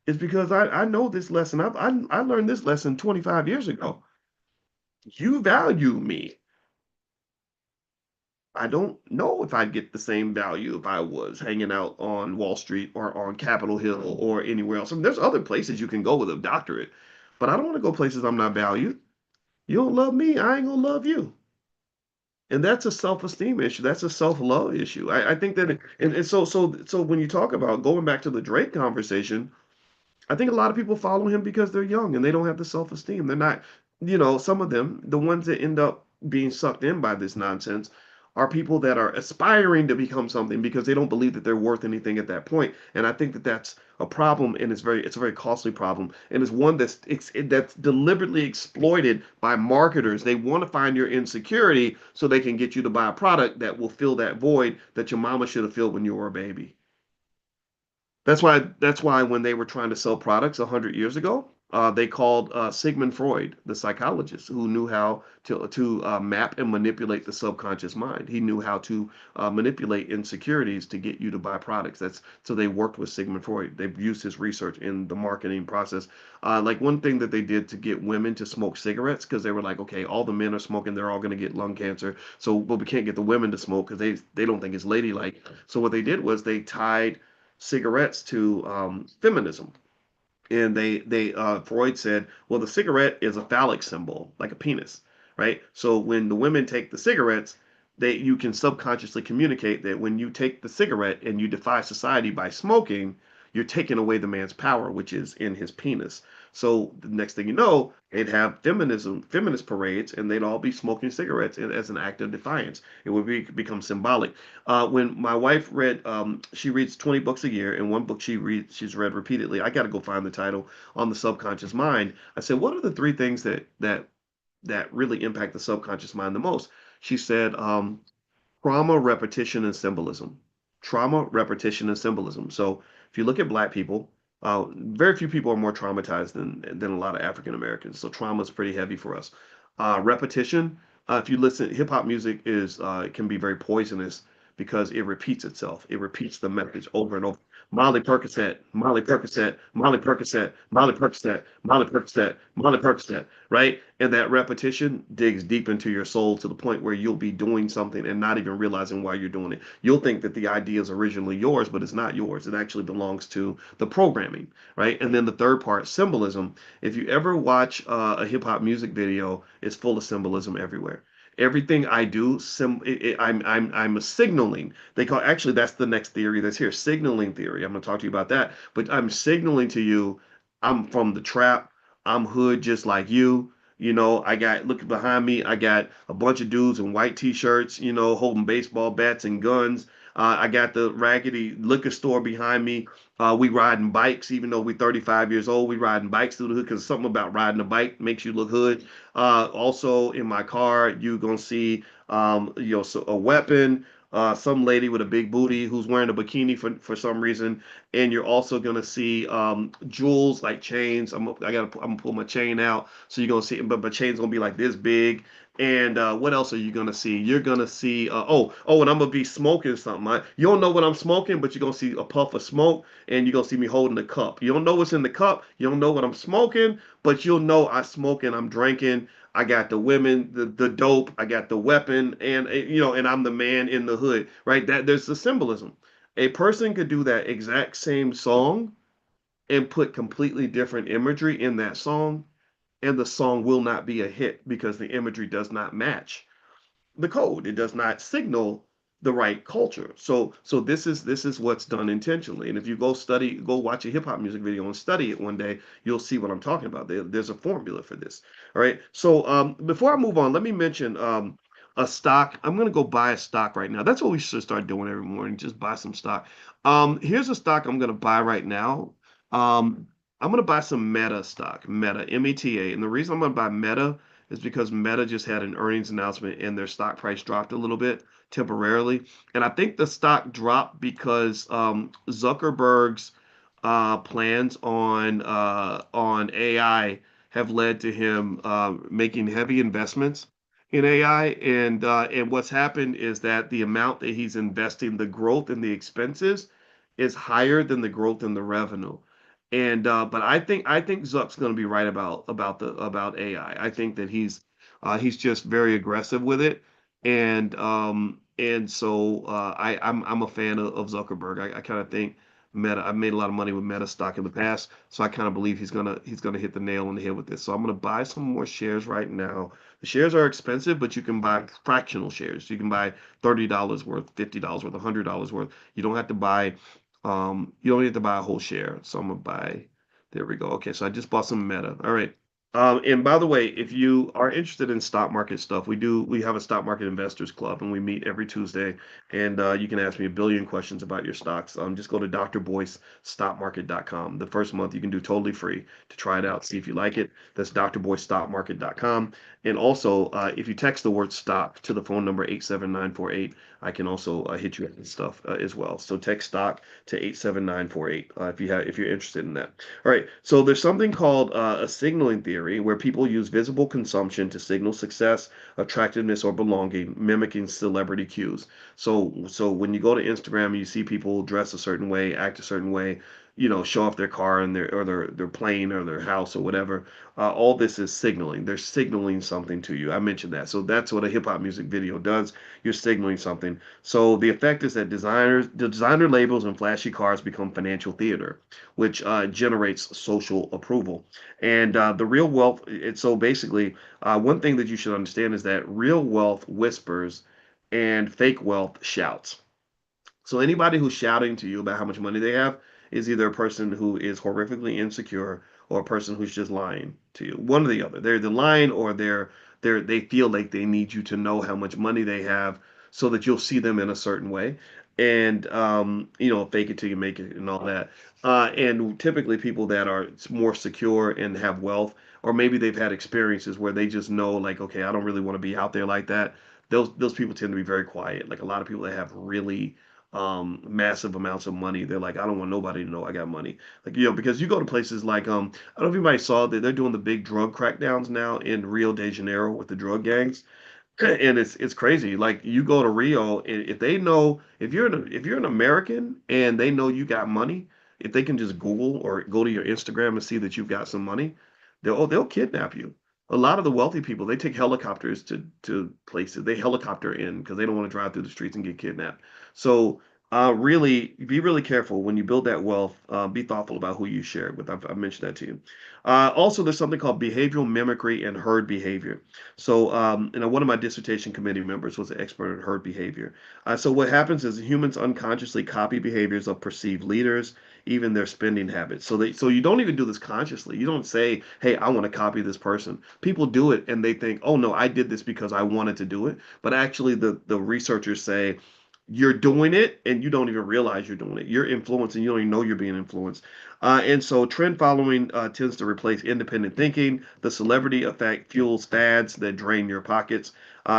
is because I know this lesson. I learned this lesson 25 years ago. You value me. I don't know if I'd get the same value if I was hanging out on Wall Street or on Capitol Hill or anywhere else. I mean, there's other places you can go with a doctorate, but I don't want to go places I'm not valued. You don't love me, I ain't gonna love you. And that's a self-esteem issue. That's a self-love issue. I think that, and so when you talk about going back to the Drake conversation, I think a lot of people follow him because they're young and they don't have the self-esteem. They're not, some of them, the ones that end up being sucked in by this nonsense, are people that are aspiring to become something because they don't believe that they're worth anything at that point. And I think that that's a problem, and it's a very costly problem, and it's one that's deliberately exploited by marketers. They want to find your insecurity so they can get you to buy a product that will fill that void that your mama should have filled when you were a baby. That's why when they were trying to sell products 100 years ago, they called Sigmund Freud, the psychologist, who knew how to map and manipulate the subconscious mind. He knew how to manipulate insecurities to get you to buy products. That's so they worked with Sigmund Freud. They've used his research in the marketing process. Like one thing that they did to get women to smoke cigarettes, because they were like, okay, all the men are smoking, they're all going to get lung cancer. So, but we can't get the women to smoke because they don't think it's ladylike. So what they did was they tied cigarettes to feminism. And they Freud said, well, the cigarette is a phallic symbol, like a penis, right? So when the women take the cigarettes, they you can subconsciously communicate that when you take the cigarette and you defy society by smoking, you're taking away the man's power, which is in his penis. So the next thing you know, they'd have feminist parades, and they'd all be smoking cigarettes as an act of defiance. It would become symbolic. When my wife read, she reads 20 books a year, and one book she's read repeatedly. I got to go find the title on the subconscious mind. I said, what are the three things that really impact the subconscious mind the most? She said, trauma, repetition, and symbolism. Trauma, repetition, and symbolism. So if you look at Black people, very few people are more traumatized than a lot of African Americans. So trauma is pretty heavy for us. Repetition. If you listen, hip hop music is it can be very poisonous because it repeats itself. It repeats the message over and over. Molly Percocet, Molly Percocet, Molly Percocet, Molly Percocet, Molly Percocet, Molly Percocet, right? And that repetition digs deep into your soul to the point where you'll be doing something and not even realizing why you're doing it. You'll think that the idea is originally yours, but it's not yours. It actually belongs to the programming, right? And then the third part, symbolism. If you ever watch a hip hop music video, it's full of symbolism everywhere. Everything I do, I'm a signaling. They call actually that's the next theory that's here, signaling theory. I'm gonna talk to you about that. But I'm signaling to you, I'm from the trap. I'm hood just like you. I got looking behind me. I got a bunch of dudes in white t-shirts, holding baseball bats and guns. I got the raggedy liquor store behind me. We riding bikes, even though we're 35 years old. We riding bikes through the hood because something about riding a bike makes you look hood. Also in my car, you gonna see so a weapon, some lady with a big booty who's wearing a bikini for some reason, and you're also gonna see jewels like chains. I'm gonna pull my chain out, so you're gonna see, but my chain's gonna be like this big, And what else are you gonna see? You're gonna see and I'm gonna be smoking something. You don't know what I'm smoking, but you're gonna see a puff of smoke, and you're gonna see me holding the cup. You don't know what's in the cup. You don't know what I'm smoking, but you'll know I smoke and I'm drinking. I got the women, the dope. I got the weapon, and and I'm the man in the hood, right? That there's the symbolism. A person could do that exact same song and put completely different imagery in that song, and the song will not be a hit because the imagery does not match the code. It does not signal the right culture. So this is what's done intentionally. And if you go watch a hip hop music video and study it one day, you'll see what I'm talking about. There's a formula for this. All right. So before I move on, let me mention a stock. I'm gonna go buy a stock right now. That's what we should start doing every morning. Just buy some stock. Here's a stock I'm gonna buy right now. Um, I'm gonna buy some Meta stock, Meta, META. And the reason I'm gonna buy Meta is because Meta just had an earnings announcement and their stock price dropped a little bit temporarily. And I think the stock dropped because Zuckerberg's plans on AI have led to him making heavy investments in AI. And what's happened is that the amount that he's investing, the growth in the expenses, is higher than the growth in the revenue. And but I think Zuck's going to be right about AI. I think that he's just very aggressive with it, and so I'm a fan of Zuckerberg. I kind of think Meta. I've made a lot of money with Meta stock in the past, so I kind of believe he's gonna hit the nail on the head with this. So I'm gonna buy some more shares right now. The shares are expensive, but you can buy fractional shares. You can buy $30 worth, $50 worth, $100 worth. You don't need to buy a whole share. So I'm gonna buy. There we go. Okay, so I just bought some Meta. All right. And by the way, if you are interested in stock market stuff, we have a stock market investors club, and we meet every Tuesday. And you can ask me a billion questions about your stocks. Just go to drboycestockmarket.com. The first month you can do totally free to try it out, see if you like it. That's drboycestockmarket.com. And also, if you text the word stock to the phone number 87948, I can also hit you with stuff as well. So text stock to 87948 if you're interested in that. All right. So there's something called a signaling theory where people use visible consumption to signal success, attractiveness, or belonging, mimicking celebrity cues. So when you go to Instagram and you see people dress a certain way, act a certain way, show off their car and their plane or their house or whatever. All this is signaling. They're signaling something to you. I mentioned that. So that's what a hip hop music video does. You're signaling something. So the effect is that designer labels and flashy cars become financial theater, which generates social approval. And the real wealth. So basically, one thing that you should understand is that real wealth whispers and fake wealth shouts. So anybody who's shouting to you about how much money they have is either a person who is horrifically insecure or a person who's just lying to you. One or the other. They're the lying or they feel like they need you to know how much money they have so that you'll see them in a certain way. And fake it till you make it and all that. And typically people that are more secure and have wealth, or maybe they've had experiences where they just know like, okay, I don't really want to be out there like that. Those people tend to be very quiet. Like a lot of people that have really massive amounts of money. They're like, I don't want nobody to know I got money. Like, because you go to places like, I don't know if anybody saw that they're doing the big drug crackdowns now in Rio de Janeiro with the drug gangs. And it's crazy. Like you go to Rio, and if they know if you're an American and they know you got money, if they can just Google or go to your Instagram and see that you've got some money, they'll kidnap you. A lot of the wealthy people, they take helicopters to places. They helicopter in because they don't want to drive through the streets and get kidnapped. So really be really careful when you build that wealth. Be thoughtful about who you share it with. I've mentioned that to you. Also, there's something called behavioral mimicry and herd behavior. So, one of my dissertation committee members was an expert in herd behavior. So, what happens is humans unconsciously copy behaviors of perceived leaders, even their spending habits. So you don't even do this consciously. You don't say, "Hey, I want to copy this person." People do it and they think, "Oh no, I did this because I wanted to do it." But actually, the researchers say you're doing it and you don't even realize you're doing it. You're influencing, you don't even know you're being influenced. And so trend following tends to replace independent thinking. The celebrity effect fuels fads that drain your pockets.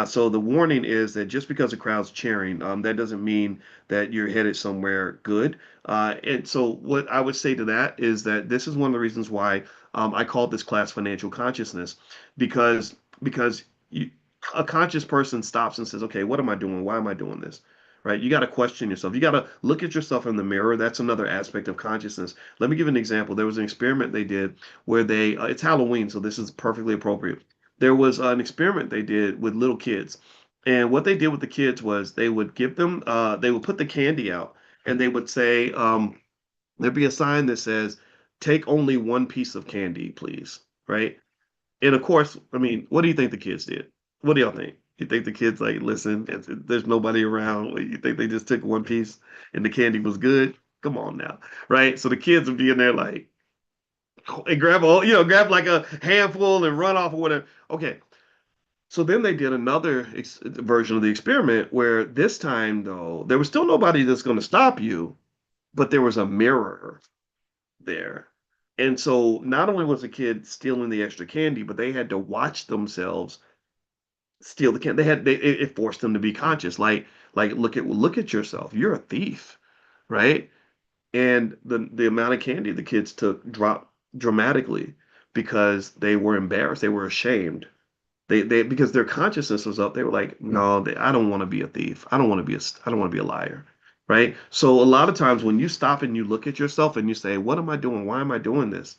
So the warning is that just because a crowd's cheering, that doesn't mean that you're headed somewhere good. And so what I would say to that is that this is one of the reasons why I called this class financial consciousness, because because you, a conscious person stops and says, okay, what am I doing? Why am I doing this? Right? You got to question yourself. You got to look at yourself in the mirror. That's another aspect of consciousness. Let me give an example. There was an experiment they did where it's Halloween, so this is perfectly appropriate. There was an experiment they did with little kids. And what they did with the kids was they would put the candy out and they would say, there'd be a sign that says, take only one piece of candy, please. Right? And of course, I mean, what do you think the kids did? What do y'all think? You think the kids like, listen, there's nobody around. You think they just took one piece and the candy was good? Come on now, right? So the kids would be in there like, and grab like a handful and run off or whatever. Okay, so then they did another version of the experiment where this time though there was still nobody that's going to stop you, but there was a mirror there. And so not only was the kid stealing the extra candy, but they had to watch themselves steal the candy. It forced them to be conscious. Like look at yourself. You're a thief, right? And the amount of candy the kids took dropped dramatically because they were embarrassed. They were ashamed they because their consciousness was up. They were like, no, I don't want to be a thief. I don't want to be a liar, right? So a lot of times when you stop and you look at yourself and you say, what am I doing? Why am I doing this?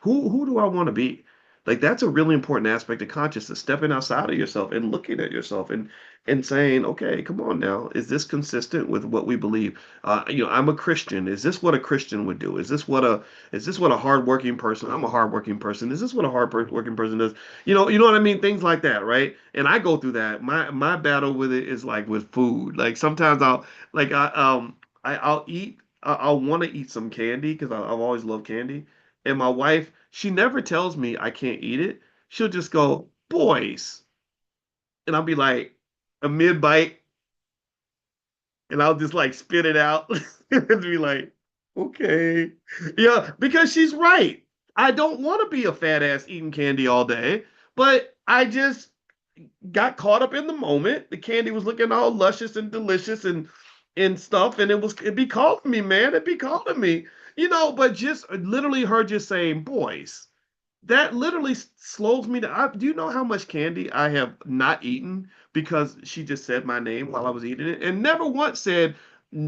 Who do I want to be? Like that's a really important aspect of consciousness, stepping outside of yourself and looking at yourself and saying, okay, come on now, is this consistent with what we believe? I'm a Christian. Is this what a Christian would do? Is this what a hardworking person? I'm a hardworking person. Is this what a hardworking person does? You know what I mean? Things like that, right? And I go through that. My battle with it is like with food. Like sometimes I'll eat. I'll want to eat some candy because I've always loved candy. And my wife, she never tells me I can't eat it. She'll just go, boys. And I'll be like, a mid bite, and I'll just like spit it out and be like, okay. Yeah, because she's right. I don't want to be a fat ass eating candy all day, but I just got caught up in the moment. The candy was looking all luscious and delicious and stuff, and it'd be calling me, man. It'd be calling me. But just literally her just saying, boys, that literally slows me down. Do you know how much candy I have not eaten because she just said my name while I was eating it and never once said,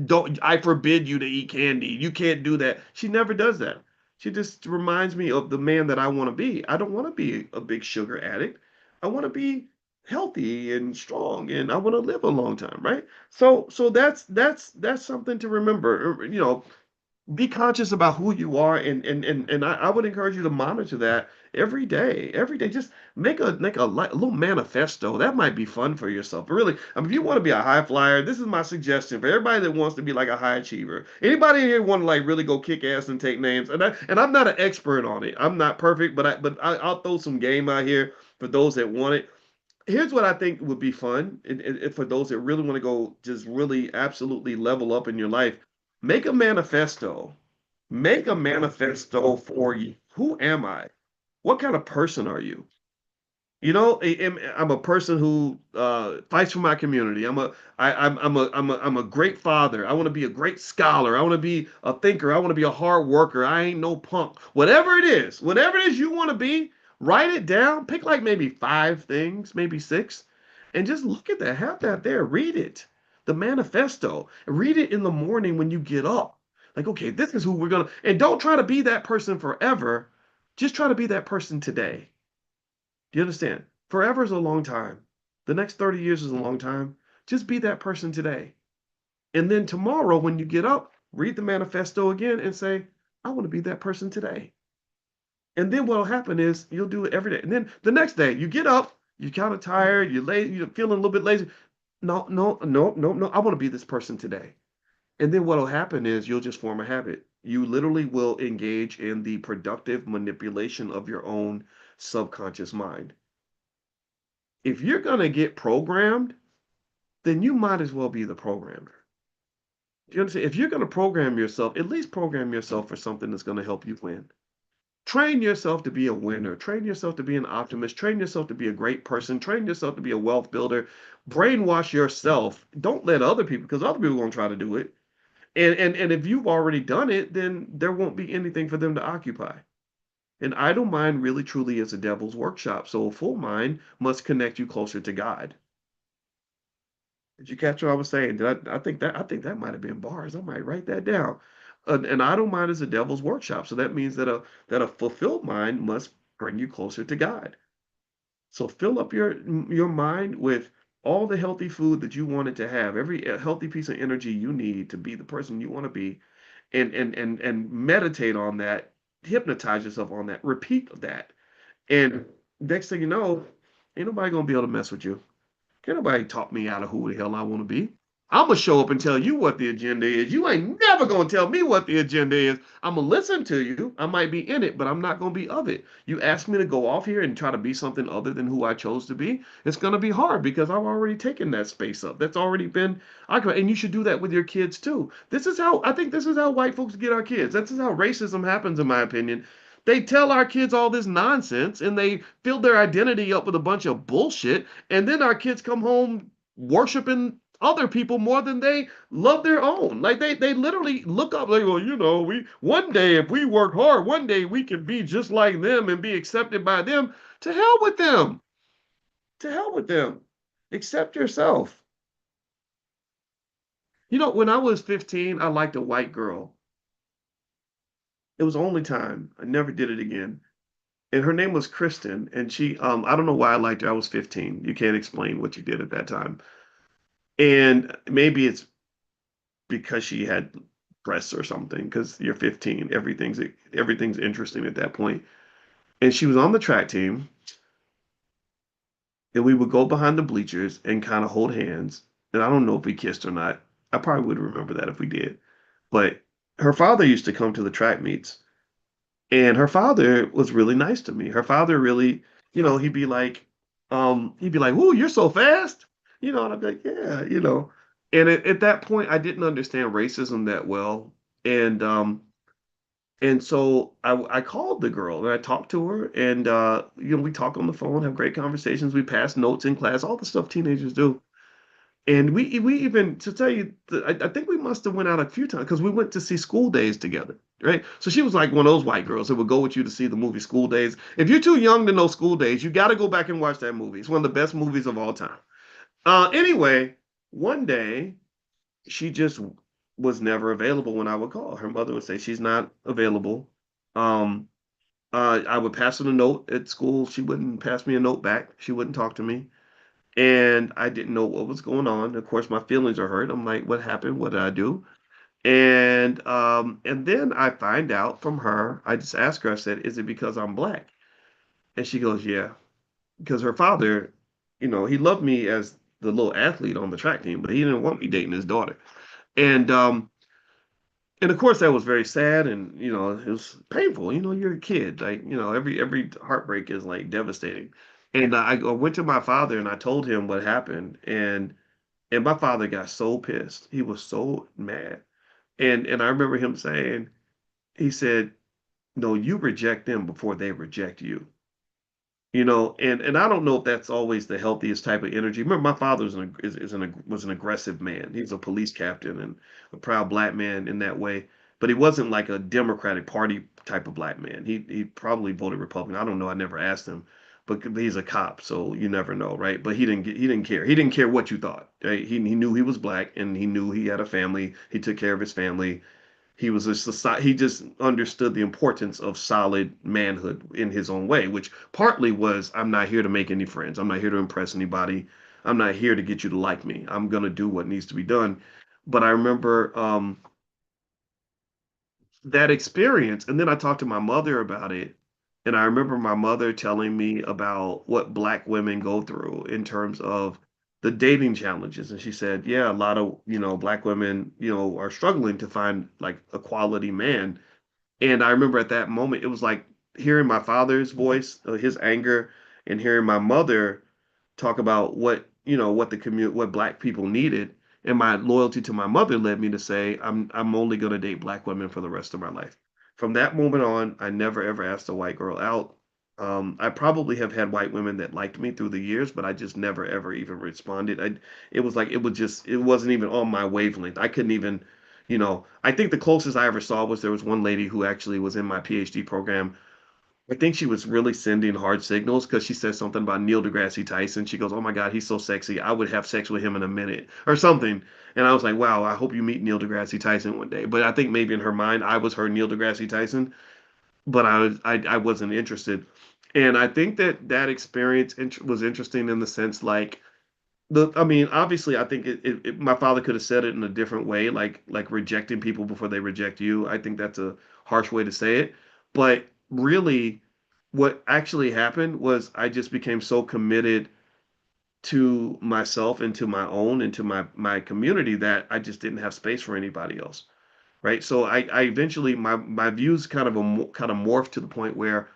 "Don't I forbid you to eat candy. You can't do that." She never does that. She just reminds me of the man that I want to be. I don't want to be a big sugar addict. I want to be healthy and strong and I want to live a long time, right? So that's something to remember. Be conscious about who you are and I would encourage you to monitor that every day just make a little manifesto that might be fun for yourself. But really, I mean, if you want to be a high flyer, this is my suggestion for everybody that wants to be like a high achiever. Anybody in here want to like really go kick ass and take names, and I'm not an expert on it. I'm not perfect, I'll throw some game out here for those that want it. Here's what I think would be fun and for those that really want to go just really absolutely level up in your life. Make a manifesto. Make a manifesto for you. Who am I? What kind of person are you? I'm a person who fights for my community. I'm a great father. I want to be a great scholar. I want to be a thinker. I want to be a hard worker. I ain't no punk. Whatever it is you want to be, write it down. Pick like maybe 5 things, maybe 6, and just look at that. Have that there. Read it. The manifesto. Read it in the morning when you get up. Like, okay, this is who we're gonna. And don't try to be that person forever. Just try to be that person today. Do you understand? Forever is a long time. The next 30 years is a long time. Just be that person today. And then tomorrow, when you get up, read the manifesto again and say, I want to be that person today. And then what'll happen is you'll do it every day. And then the next day, you get up, you're kind of tired, you're feeling a little bit lazy. No, no, no, no, no. I want to be this person today. And then what'll happen is you'll just form a habit. You literally will engage in the productive manipulation of your own subconscious mind. If you're going to get programmed, then you might as well be the programmer. Do you understand? If you're going to program yourself, at least program yourself for something that's going to help you win. Train yourself to be a winner. Train yourself to be an optimist. Train yourself to be a great person. Train yourself to be a wealth builder. Brainwash yourself. Don't let other people, because other people are going to try to do it. And if you've already done it, then there won't be anything for them to occupy. An idle mind really truly is a devil's workshop. So a full mind must connect you closer to God. Did you catch what I was saying? I think that might have been bars. I might write that down. An idle mind is a devil's workshop. So that means that a fulfilled mind must bring you closer to God. So fill up your mind with all the healthy food that you wanted to have, every healthy piece of energy you need to be the person you want to be, and meditate on that, hypnotize yourself on that, repeat that, and next thing you know, ain't nobody gonna be able to mess with you. Can't nobody talk me out of who the hell I want to be. I'm gonna show up and tell you what the agenda is. You ain't never gonna tell me what the agenda is. I'm gonna listen to you. I might be in it, but I'm not gonna be of it. You ask me to go off here and try to be something other than who I chose to be. It's gonna be hard because I've already taken that space up. That's already been and you should do that with your kids too. This is how white folks get our kids. This is how racism happens, in my opinion. They tell our kids all this nonsense and they fill their identity up with a bunch of bullshit. And then our kids come home worshiping other people more than they love their own. Like they literally look up, like, well, we one day if we work hard, one day we can be just like them and be accepted by them. To hell with them. To hell with them. Accept yourself. When I was 15, I liked a white girl. It was the only time. I never did it again. And her name was Kristen. And I don't know why I liked her. I was 15. You can't explain what you did at that time. And maybe it's because she had breasts or something, because you're 15, everything's interesting at that point. And she was on the track team, and we would go behind the bleachers and kind of hold hands. And I don't know if we kissed or not. I probably would remember that if we did. But her father used to come to the track meets, and her father was really nice to me. Her father really, he'd be like, "Ooh, you're so fast," and I'd be like, "Yeah," And at that point, I didn't understand racism that well, and so I called the girl and I talked to her, and we talk on the phone, have great conversations, we pass notes in class, all the stuff teenagers do. And we even, to tell you, I think we must have went out a few times because we went to see School Days together, right? So she was like one of those white girls that would go with you to see the movie School Days. If you're too young to know School Days, you got to go back and watch that movie. It's one of the best movies of all time. Anyway, one day she just was never available when I would call. Her mother would say she's not available. Um, I would pass her a note at school. She wouldn't pass me a note back. She wouldn't talk to me. And I didn't know what was going on. Of course, my feelings are hurt. I'm like, what happened? What did I do? And then I find out from her. I just asked her. I said, "Is it because I'm black?" And she goes, "Yeah," because her father, he loved me as the little athlete on the track team, but he didn't want me dating his daughter. And and of course that was very sad, and it was painful. You're a kid, like every heartbreak is like devastating. And I went to my father and I told him what happened, and my father got so pissed. He was so mad. And I remember him saying, he said, "No, you reject them before they reject you." And I don't know if that's always the healthiest type of energy. Remember, my father was an aggressive man. He was a police captain and a proud black man in that way, but he wasn't like a Democratic Party type of black man. He probably voted Republican. I don't know. I never asked him, but he's a cop, so you never know, right? But he didn't care. He didn't care what you thought. Right? He knew he was black and he knew he had a family. He took care of his family. He just understood the importance of solid manhood in his own way, which partly was, I'm not here to make any friends. I'm not here to impress anybody. I'm not here to get you to like me. I'm gonna do what needs to be done. But I remember that experience, and then I talked to my mother about it, and I remember my mother telling me about what black women go through in terms of the dating challenges. And she said, yeah, a lot of, black women, are struggling to find like a quality man. And I remember at that moment, it was like hearing my father's voice, his anger, and hearing my mother talk about what black people needed. And my loyalty to my mother led me to say, I'm only gonna date black women for the rest of my life. From that moment on, I never ever asked a white girl out. I probably have had white women that liked me through the years, but I just never ever even responded. It was like it wasn't even on my wavelength. I couldn't even, I think the closest I ever saw was there was one lady who actually was in my PhD program I think she was really sending hard signals because she said something about Neil deGrasse Tyson. She goes, "Oh my God, he's so sexy. I would have sex with him in a minute," or something. And I was like, "Wow, I hope you meet Neil deGrasse Tyson one day." But I think maybe in her mind, I was her Neil deGrasse Tyson, but I wasn't interested. And I think that that experience was interesting in the sense like I mean, obviously, I think my father could have said it in a different way, like rejecting people before they reject you. I think that's a harsh way to say it, but really, what actually happened was I just became so committed to myself and to my own and to my community that I just didn't have space for anybody else. Right. So I eventually my views kind of morphed to the point where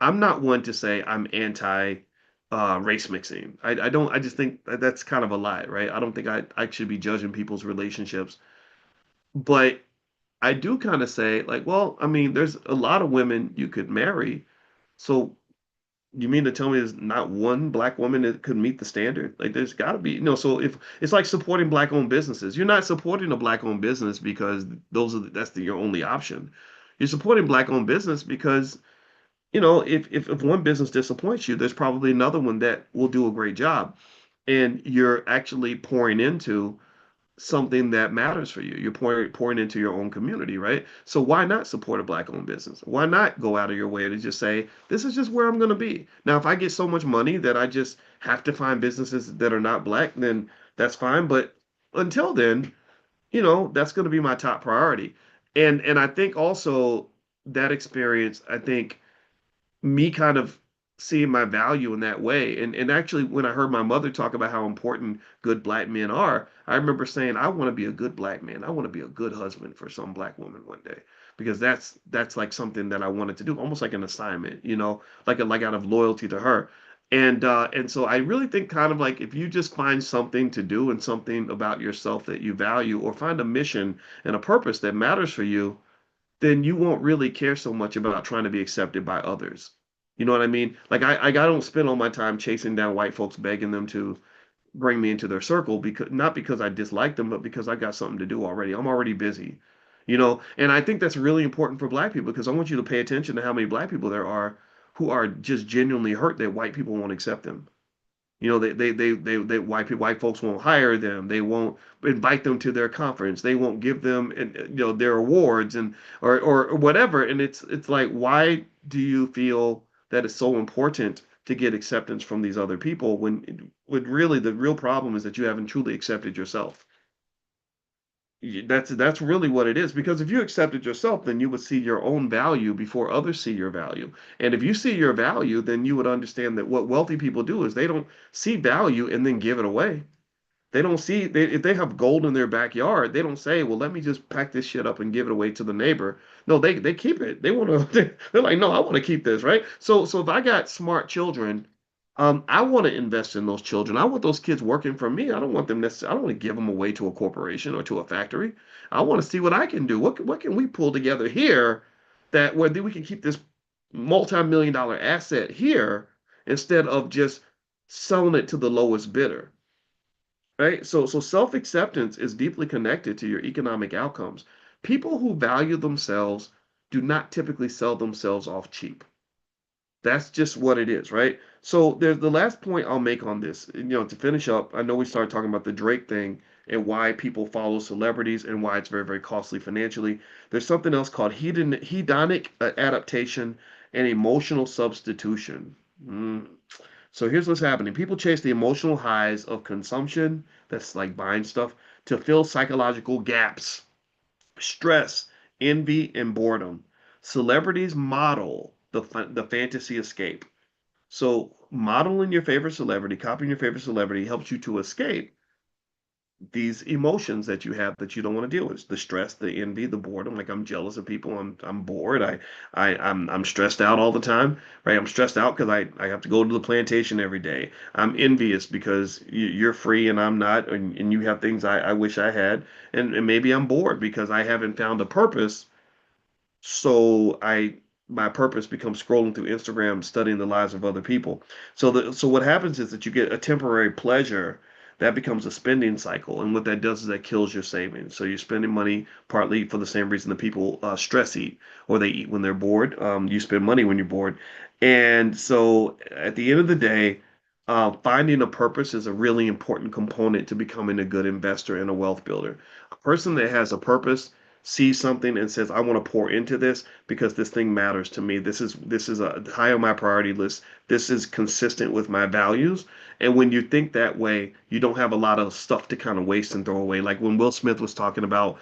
I'm not one to say I'm anti race mixing. I don't I just think that's kind of a lie, right? I don't think I should be judging people's relationships. But I do kind of say like, well, I mean, there's a lot of women you could marry. So you mean to tell me there's not one black woman that could meet the standard? Like there's got to be, so if it's like supporting black owned businesses, you're not supporting a black owned business because your only option. You're supporting black owned business because, if one business disappoints you, there's probably another one that will do a great job. And you're actually pouring into something that matters for you. You're pouring into your own community, right? So why not support a black-owned business? Why not go out of your way to just say, this is just where I'm going to be? Now, if I get so much money that I just have to find businesses that are not black, then that's fine. But until then, that's going to be my top priority. And I think also that experience, I think me kind of seeing my value in that way. And actually, when I heard my mother talk about how important good black men are, I remember saying, I want to be a good black man. I want to be a good husband for some black woman one day. Because that's like something that I wanted to do, almost like an assignment, like out of loyalty to her. And so I really think kind of like if you just find something to do and something about yourself that you value, or find a mission and a purpose that matters for you, then you won't really care so much about trying to be accepted by others. You know what I mean? Like I don't spend all my time chasing down white folks, begging them to bring me into their circle, because not because I dislike them, but because I got something to do already. I'm already busy. And I think that's really important for black people, because I want you to pay attention to how many black people there are who are just genuinely hurt that white people won't accept them. White folks won't hire them. They won't invite them to their conference. They won't give them, their awards and or whatever. And it's like, why do you feel that it's so important to get acceptance from these other people when really the real problem is that you haven't truly accepted yourself? That's really what it is. Because if you accepted yourself, then you would see your own value before others see your value. And if you see your value, then you would understand that what wealthy people do is they don't see value and then give it away. They don't see if they have gold in their backyard, they don't say, "Well, let me just pack this shit up and give it away to the neighbor." No, they keep it. They want to. They're like, "No, I want to keep this, right?" So if I got smart children, I want to invest in those children. I want those kids working for me. I don't want them necessarily. I don't want to give them away to a corporation or to a factory. I want to see what I can do. What can we pull together here that where we can keep this multi-million-dollar asset here instead of just selling it to the lowest bidder. Right? So self-acceptance is deeply connected to your economic outcomes. People who value themselves do not typically sell themselves off cheap. That's just what it is, right? So there's the last point I'll make on this, to finish up. I know we started talking about the Drake thing and why people follow celebrities and why it's very, very costly financially. There's something else called hedonic adaptation and emotional substitution. Mm. So here's what's happening. People chase the emotional highs of consumption, that's like buying stuff, to fill psychological gaps, stress, envy, and boredom. Celebrities model the fantasy escape. So modeling your favorite celebrity, copying your favorite celebrity helps you to escape these emotions that you have that you don't want to deal with. The stress, the envy, the boredom. Like I'm jealous of people. I'm bored. I'm stressed out all the time. Right? I'm stressed out because I have to go to the plantation every day. I'm envious because you're free and I'm not, and you have things I wish I had. And maybe I'm bored because I haven't found a purpose. So my purpose becomes scrolling through Instagram, studying the lives of other people. So what happens is that you get a temporary pleasure that becomes a spending cycle. And what that does is that kills your savings. So you're spending money partly for the same reason that people stress eat or they eat when they're bored. You spend money when you're bored. And so at the end of the day, finding a purpose is a really important component to becoming a good investor and a wealth builder. A person that has a purpose sees something and says, "I want to pour into this because this thing matters to me. This is a high on my priority list. This is consistent with my values." And when you think that way, you don't have a lot of stuff to kind of waste and throw away. Like when Will Smith was talking about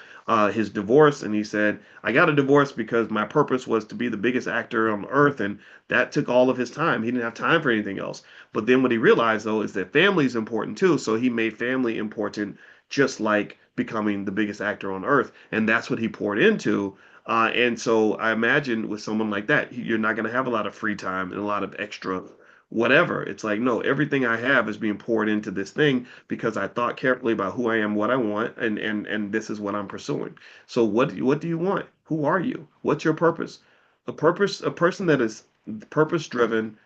his divorce, and he said, "I got a divorce because my purpose was to be the biggest actor on earth, and that took all of his time. He didn't have time for anything else." But then what he realized though is that family is important too. So he made family important, just like becoming the biggest actor on earth, and that's what he poured into. And so I imagine with someone like that, you're not going to have a lot of free time and a lot of extra whatever. It's like, no, everything I have is being poured into this thing because I thought carefully about who I am, what I want, and this is what I'm pursuing. So what do you want? Who are you? What's your purpose? A person that is purpose driven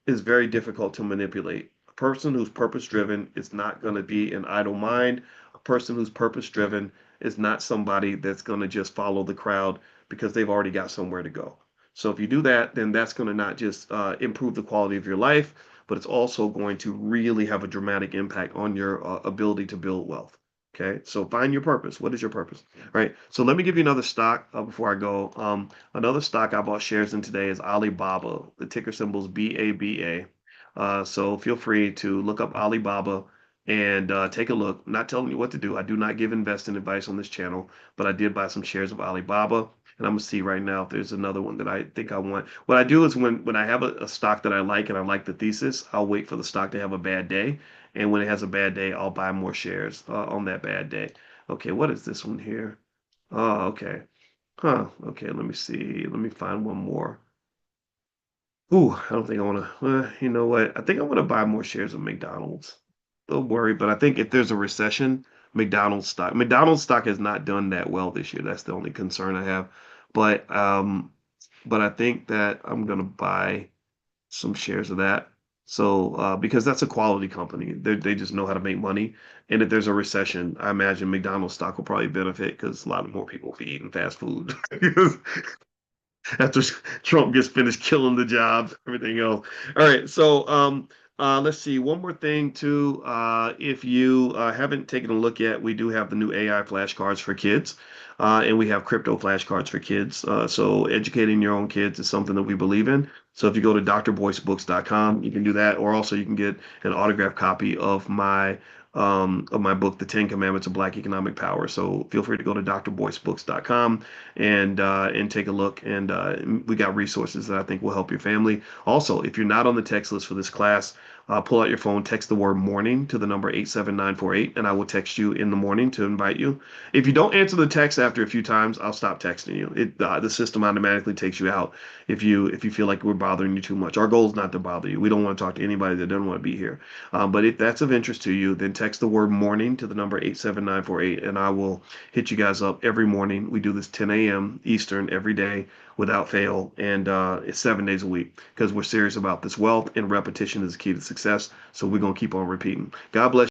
is very difficult to manipulate. A person who's purpose driven is not going to be an idle mind. A person who's purpose driven is not somebody that's going to just follow the crowd because they've already got somewhere to go. So if you do that, then that's going to not just improve the quality of your life, but it's also going to really have a dramatic impact on your ability to build wealth. Okay, so find your purpose. What is your purpose? All right. So let me give you another stock before I go. Another stock I bought shares in today is Alibaba. The ticker symbol is BABA. So feel free to look up Alibaba and take a look. I'm not telling you what to do. I do not give investing advice on this channel, but I did buy some shares of Alibaba. And I'm gonna see right now if there's another one that I think I want. What I do is when I have a stock that I like and I like the thesis, I'll wait for the stock to have a bad day. And when it has a bad day, I'll buy more shares on that bad day. Okay, what is this one here? Oh, okay. Huh. Okay, let me see. Let me find one more. Ooh, I don't think I want to. You know what? I think I want to buy more shares of McDonald's. Don't worry, but I think if there's a recession, McDonald's stock has not done that well this year. That's the only concern I have. But but I think that I'm gonna buy some shares of that. So because that's a quality company, they just know how to make money. And if there's a recession, I imagine McDonald's stock will probably benefit because a lot more people will be eating fast food. After Trump gets finished killing the jobs, everything else. All right, so let's see. One more thing too. If you haven't taken a look yet, we do have the new AI flashcards for kids, and we have crypto flashcards for kids. So educating your own kids is something that we believe in. So if you go to drboycebooks.com, you can do that, or also you can get an autographed copy of my book, The Ten Commandments of Black Economic Power. So feel free to go to drboycebooks.com and take a look. And we got resources that I think will help your family. Also, if you're not on the text list for this class, pull out your phone, text the word morning to the number 87948, and I will text you in the morning to invite you. If you don't answer the text after a few times, I'll stop texting you. The system automatically takes you out if you feel like we're bothering you too much. Our goal is not to bother you. We don't want to talk to anybody that doesn't want to be here. But if that's of interest to you, then text the word morning to the number 87948, and I will hit you guys up every morning. We do this 10 a.m. Eastern every day without fail, and it's 7 days a week because we're serious about this wealth, and repetition is the key to success. So we're going to keep on repeating. God bless.